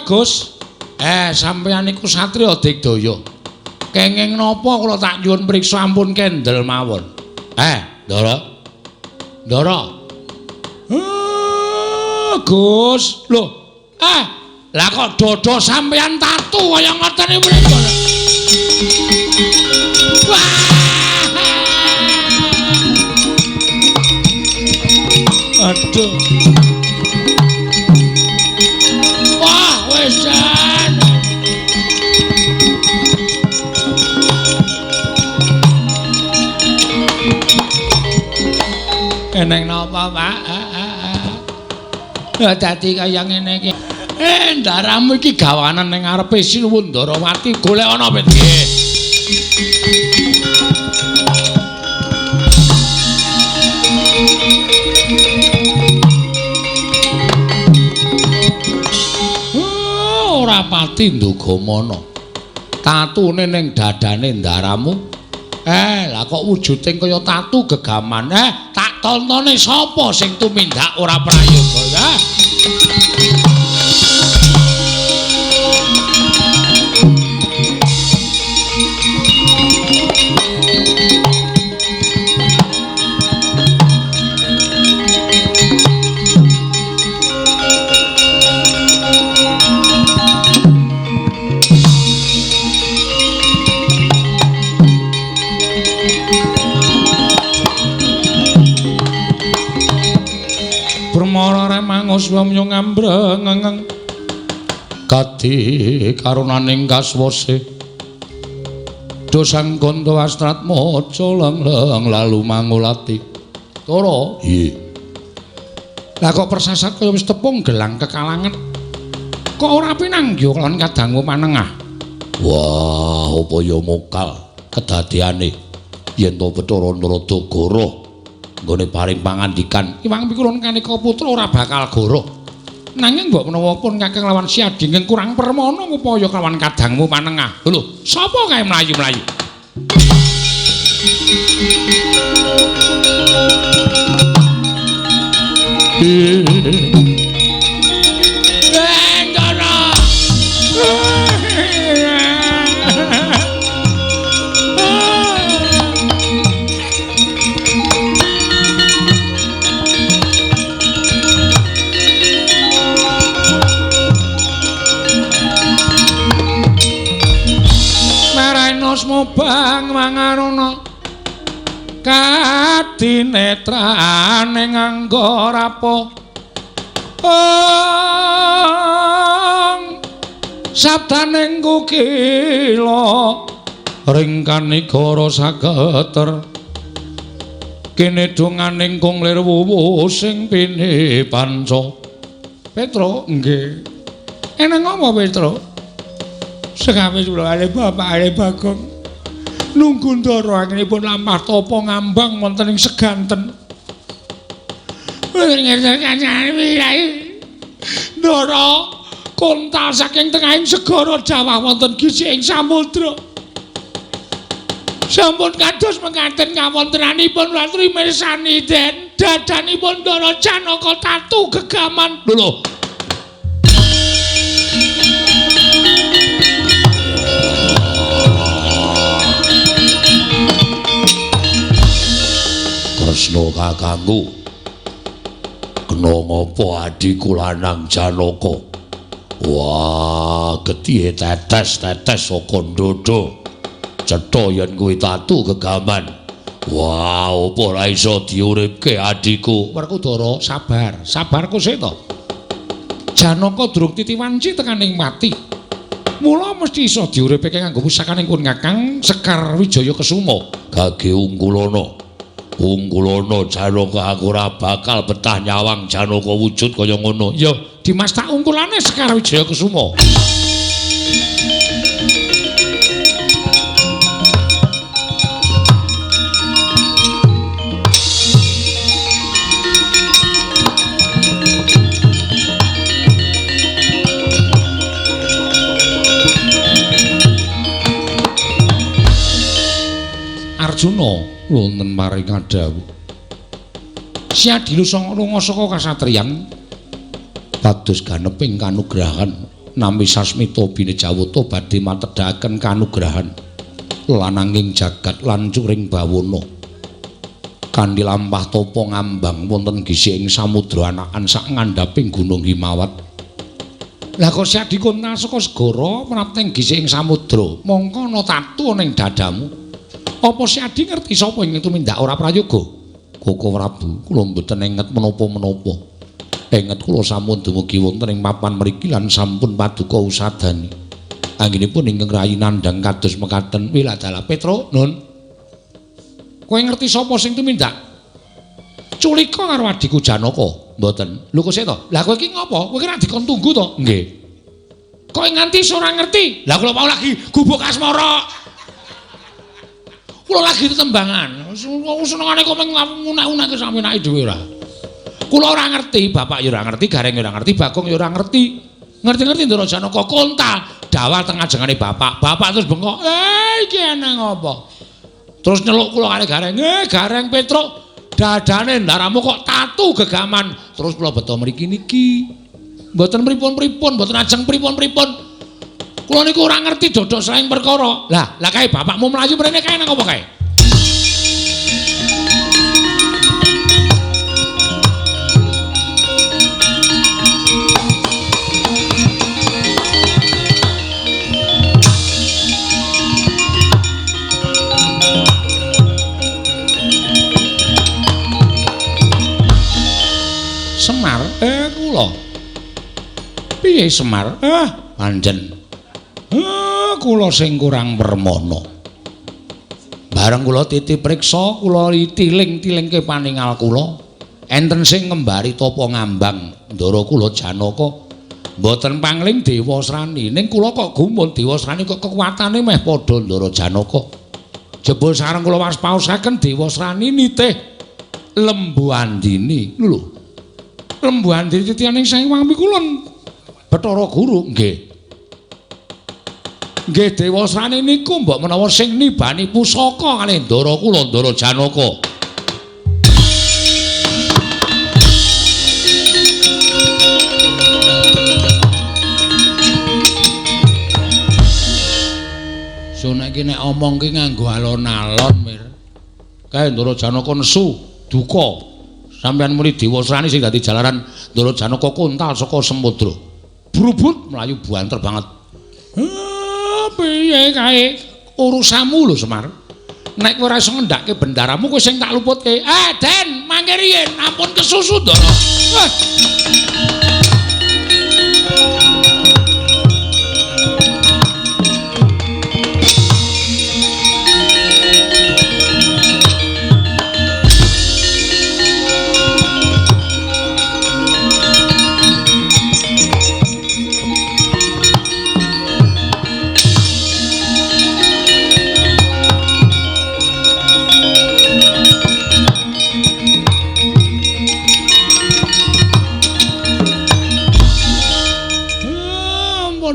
Gus, sampeyan iku satriya Digdaya. Kenging napa kula tak nyuwun priksa ampun kendel mawon. Ndara. Ndara. Gus, lho. Lah kok dada sampeyan tatu kaya ngoten iki menika. Aduh. Eneng napa, Pak? Dadi kaya ngene iki. Ndaramu iki gawanan ning ngarepe Sinuwun Ndarawati golek ana apa piye? Ora pati ndugamana. Tatune ning dadane ndaramu. Lah kok wujuding kaya tatu gegaman. Tak tontone sapa sing tumindak ora prayoga ya? Swamya ngambreng kadi karunaning kaswase dosang ganda astrat maca lengleng lalu mangulati Tara nggih lah kok persasat kaya wis tepung gelang kekalangan kok ora pinanggya lan kadangmu manengah wah apa ya mokal kedadeane yen to Bathara Naradagara nggone paring pangandikan Iwang Pikulun Kanika putra ora bakal goroh nanging mbok menawa pun Kakang lawan Si Adi ingkang kurang permana ngupaya kelawan kadangmu manengah lho sapa kae mlayu-mlayu Mobang mangarono kadinetrane nganggo rapo sabdaning kukila ring kanigara sageter kene donganing kunglir wuwu sing pine panca. Petro, nggih. Eneng apa Petro? Sekawis kula ale bapakane Bagong nunggu ndara anginipun lampah tapa ngambang wonten ing seganten. Ndara kontal saking tengahing segara Jawa wonten gising samudra. Sampun kados mekaten kawontenanipun latri mirsani den dadanipun Ndara Janaka tatu gegaman. Lho. Kresna kakangku. Kena ngopo adiku lanang Janaka? Wah, getihe tetes-tetes saka ndodho. Cetha yen kuwi tatu gegaman. Wah, apa ora iso diuripke adiku? Werkudara, sabar. Sabarku sik to. Janaka durung titiwanci tekaning mati. Mula mesti iso diuripke nganggo pusakaning pun Kakang Sekar Wijaya Kesuma. Gage Ungkulana. Ungkulana Janaka aku ora bakal betah nyawang Janaka wujud kaya ngono. Ya, Dimas tak ungkulane Sekar Wijaya Kesuma. Arjuna wonten maring Kadawu. Si Adilu sanga lunga saka kasatriyan dados ganeping kanugrahan nami sasmita binejawata badhe matedhaken kanugrahan lananging jagat lan curing bawana kanthi lampah tapa ngambang wonten gising samudra anakan sak ngandhaping gunung Himawat. Lah kok si Adi kontal saka segara menapting gising samudra mongko ana tatu ning dadamu. Apa si Adi ngerti sapa ing tumindak ora prayoga? Koko Prabu, kula mboten enget menapa-menapa. Enget kula sampun dumugi wonten ing papan mriki lan sampun paduka usadani. Anggenipun ingkang rayi nandhang kados mekaten Wiladala. Petro, Nun. Kowe ngerti sapa sing tumindak? Culika karo adiku Janaka? Mboten. Lho kok sik to? Lah kowe iki ngopo? Kowe ki ra dikon tunggu to? Nggih. Kowe nganti ora ngerti. Lah kula mau lagi gubuk asmara. Kula lagi tetembangan. Senengane kok ngunek-unek sampe enake dhewe ora. Kula ora ngerti, bapak ya ora ngerti, gareng ya ora ngerti, Bagong ya ora ngerti. Ngerti-ngerti Ndara Janaka kontal dawal teng ajengane bapak. Bapak terus bengok, iki eneng apa? Terus nyeluk kula kali gareng, Gareng Petruk, dadane ndaramu kok tatu gegaman. Terus kula beto mriki niki. Mboten pripun-pripun, mboten ajeng pripun-pripun. Kula niku ora ngerti dodok selain perkara. Lah kae bapakmu mlayu mrene kae nang apa kae? Semar, kula. Piye Semar? Panjen. Kula sing kurang permana. Bareng kula titip priksa, kula tiling-tilingke paningal kula. Enten sing ngembari tapa ngambang ndara kula Janaka. Mboten pangling Dewa Srani, ning kula kok gumun Dewa Srani kok kekuatane meh padha ndara Janaka. Jebul sareng kula waspaosaken Dewa Srani nitih Lembu Andini. Lho. Lembu Andini titianing Sang Hyang Wangkulon. Bathara Guru nggih. Nggih Dewa Srani niku mbok menawa sing nibani pusaka kalih ndara kula Ndara Janaka. Sonek iki nek omong ki nganggo alon-alon mir. Kae Ndara Janaka nesu duka. Sampeyan muni Dewa Srani sing dadi jalaran Ndara Janaka kontal saka samudra. Brubut mlayu buanter banget. Piye kae urusanmu lho Semar. Nek kowe ora iso ngendhake bendaramu kowe sing tak luputke. Den, mangke riyen ampun kesusu Ndara.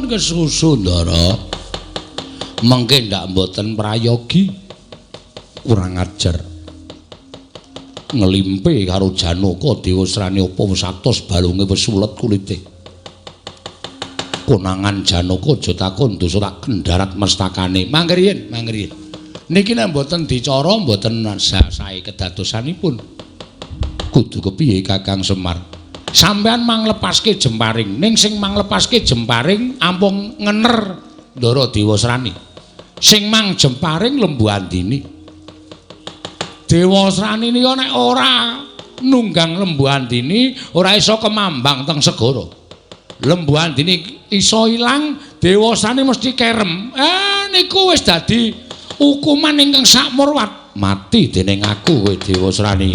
Nyuwun kesusu Ndara. Mengke ndak mboten prayogi. Kurang ajar. Ngelimpe karo Janaka Dewasrani apa wis atos balunge wis ulet kulite. Konangan Janaka aja takon dosa tak kendharat mestakane. Mangke riyen. Niki nek mboten dicara mboten sae kedadosanipun. Kudu kepiye Kakang Semar? Sampeyan manglepaske jemparing, ning sing manglepaske jemparing ampung ngener Ndara Dewasrani. Sing mang jemparing Lembu Andini. Dewasrani nika nek ora nunggang Lembu Andini ora iso kemambang teng segara. Lembu Andini iso ilang, Dewasrani mesti kerem. Niku wis dadi hukuman ingkang sak murwat. Mati dening aku kowe Dewasrani.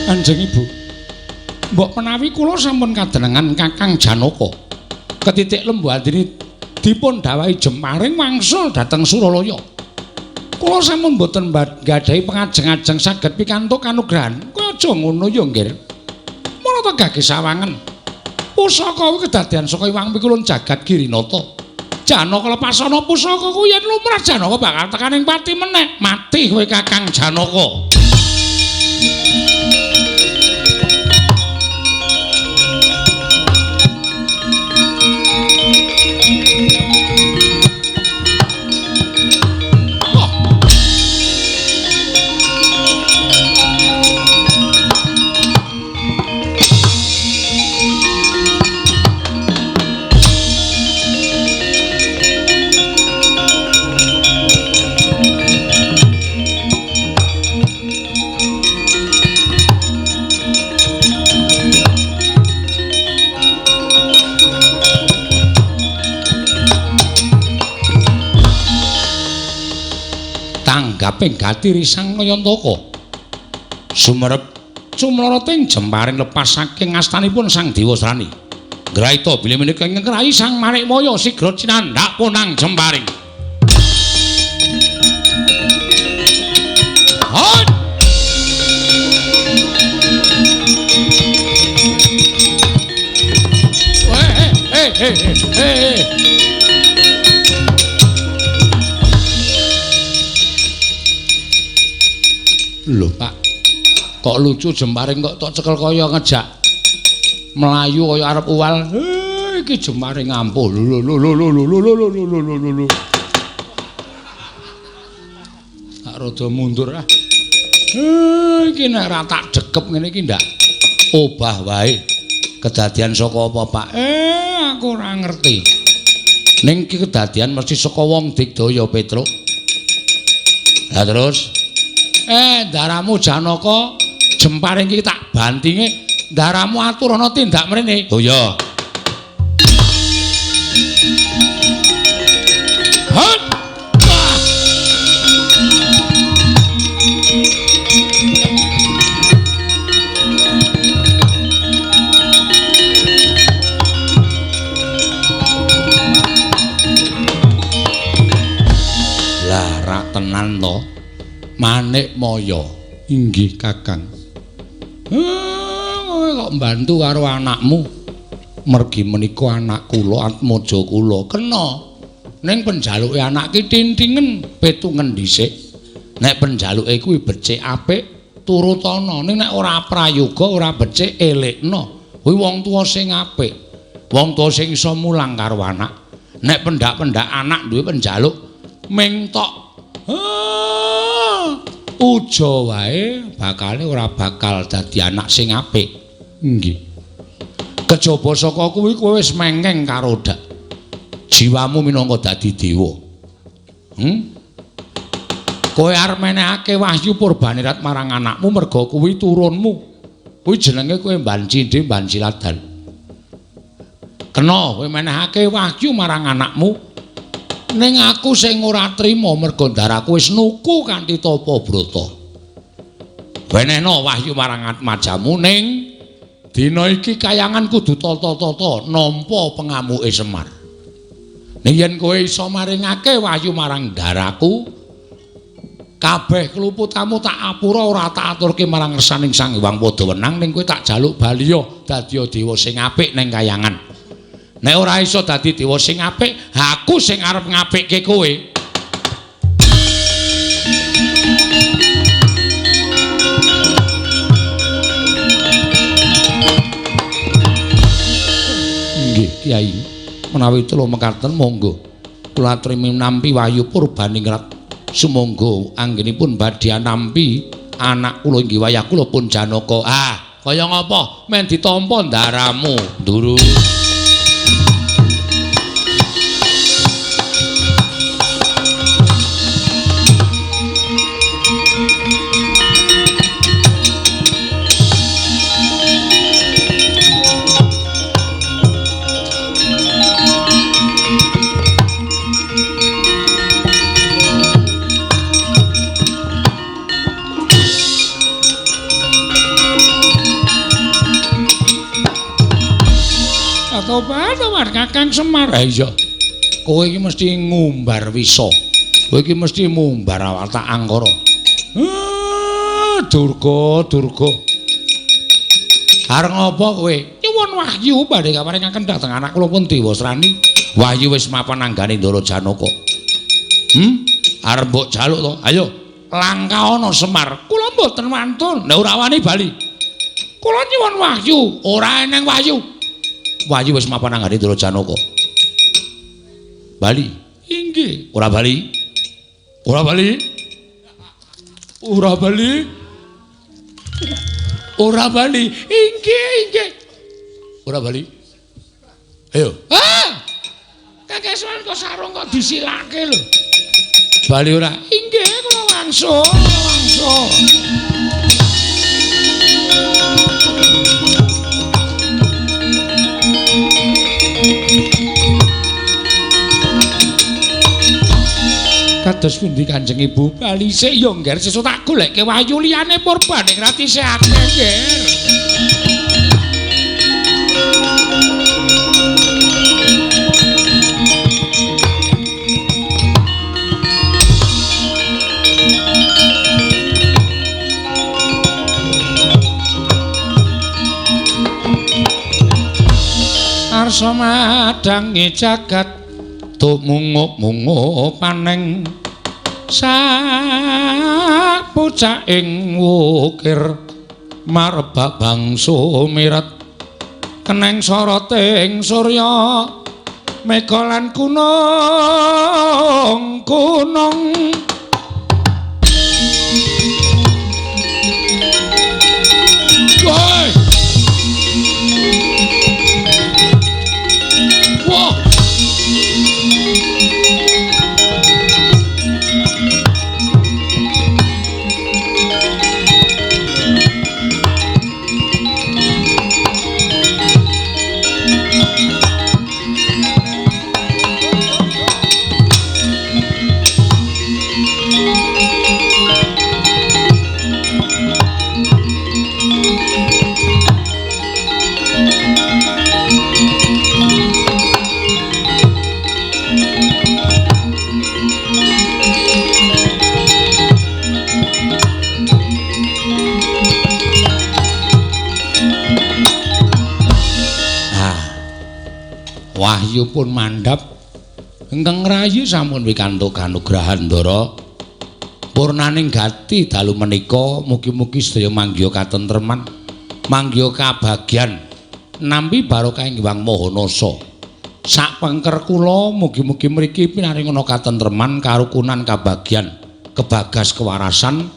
Kanjeng Ibu, mbok menawi kula sampun kadenengan Kakang Janaka ketitik Lembu Andini dipun dawahi jemparing wangsul dhateng Suralaya. Kula sampun mboten gadhahi pengajeng-ajeng saged pikantuk kanugrahan. Kowe aja ngono ya, Nggir. Mula ta gage sawangen. Pusaka kuwi kedadian saka Iwang Pikulun Jagat Girinata. Janaka lepasana pusaka kuwi yen lumrah Janaka bakal tekaning pati meneh. Mati kowe Kakang Janaka. Tanggaping Gatiri Sang Nayantaka sumerep cumlarating jemparing lepas saking astanipun Sang Dewasrani. Graita bilih menika ngekrahi Sang Manikmaya sigra cinandhak punang jemparing. Hot! Hey. Lho Pak, kok lucu jemparing kok tok cekel kaya ngejak melayu kaya arep uwal. Iki jemparing ampuh. Lho. Tak rada mundur ah. Iki nek ra tak dekep ngene iki ndak obah wae. Kedadian saka apa Pak? Aku ora ngerti. Ning iki kedadian mesti saka wong Digdaya Petruk. Lah terus ndaramu Janaka jemparing iki tak bantinge, ndaramu atur ana tindak mrene. Oh ya. Hot! Manikmaya. Inggih Kakang. Kowe kok mbantu karo anakmu. Mergi menika anak kula Atmaja kula kena. Ning penjaluke anak ki tintingen petungen dhisik. Nek penjaluke kuwi becik apik turut ana. Ning nek ora prayoga ora becik elekno. Kuwi wong tuwa sing apik. Wong tuwa sing iso mulang karo anak. Nek pendak-pendak anak duwe penjaluk mentok uja wae bakale ora bakal dadi anak sing apik. Nggih. Kejaba saka kuwi kowe wis mengeng karo dak. Jiwamu minangka dadi dewa. Kowe arep menehake wahyu Purbanirat marang anakmu merga kuwi turunmu. Kuwi jenenge kowe mbanci ndhe mbanci ladan. Kena kowe menehake wahyu marang anakmu. Ning aku sing ora trima merga ndaraku wis nuku kanthi tapa brata. Wenehna wahyu marang Atmajamu ning dina iki kayangan kudu tata-tata nampa pengamuke Semar. Ning yen kowe iso maringake wahyu marang ndaraku, kabeh keluputamu tak apura ora tak aturke marang ngersaning Sang Hyang Padawenang ning kowe tak jaluk baliya dadi dewa sing apik ning kayangan. Nek ora iso dadi dewa sing apik, aku sing arep ngapikke kowe. Nggih, Kyai. Menawi kula mekaten monggo kula aturi nampi wahyu Purbaningrat. Sumangga anggenipun badhe nampi anak kula inggih wayah kula pun Janaka. Kaya ngapa men ditampa ndaramu, Nduru? Tobat Kakang Semar. Iya. Kowe iki mesti ngumbar wisa. Kowe iki mesti ngumbar watak angkara. Durga. Arep ngapa kowe? Nyuwun wahyu badhe kaparingaken dhateng anak kula pun Dewasrani. Wahyu wis mapan nanggane Ndara Janaka. Arep mbok jaluk to. Ayo, langka ana Semar. Kula mboten wantun. Nek ora wani bali. Kula nyuwun wahyu, ora eneng wahyu. Wahyu wis mapan nanggane Ndara Janaka. Bali. Inggih. Ora bali. Ora bali. Ora bali. Ora bali. Inggih. Ora bali. Ayo. Kakeswan kok sarung kok disilake lho. Bali ora? Inggih, kula wangsul. Kados pundi Kanjeng Ibu? Bali sik yo ngger sesuk tak goleke wahyu liyane Purbaningrat isih akeh ngger. Arsa madangi jagat tumunguk-munguk paneng sapucaking wukir marebak bangsu miret keneng soroting surya mega lan gunung woi wah wahyu pun mandhap ingkang rayi sampun pikantuk kanugrahan Ndara purnaning gati dalu menika mugi-mugi sedaya manggiya katentreman manggiya kabagyan nampi barokah ing Hyang Mahanasa sak pengker kula mugi-mugi mriki pinaringana katentreman karukunan kabagyan kebagas kewarasan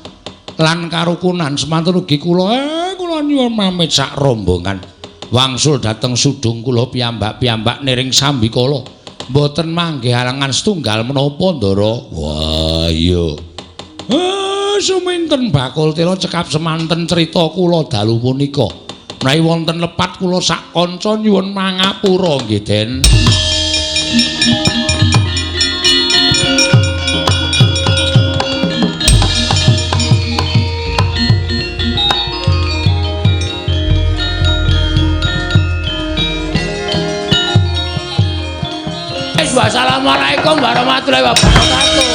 lan karukunan semanten ugi kula nyuwun pamit sak rombongan wangsul dhateng sudung kula piyambak-piyambak niring sambikala mboten manggih halangan setunggal menapa Ndara. Wah iya. Suminten bakul tela cekap semanten crita kula dalu punika. Menawi wonten lepat kula sak kanca nyuwun mangapura nggih Den. Wassalamualaikum warahmatullahi wabarakatuh.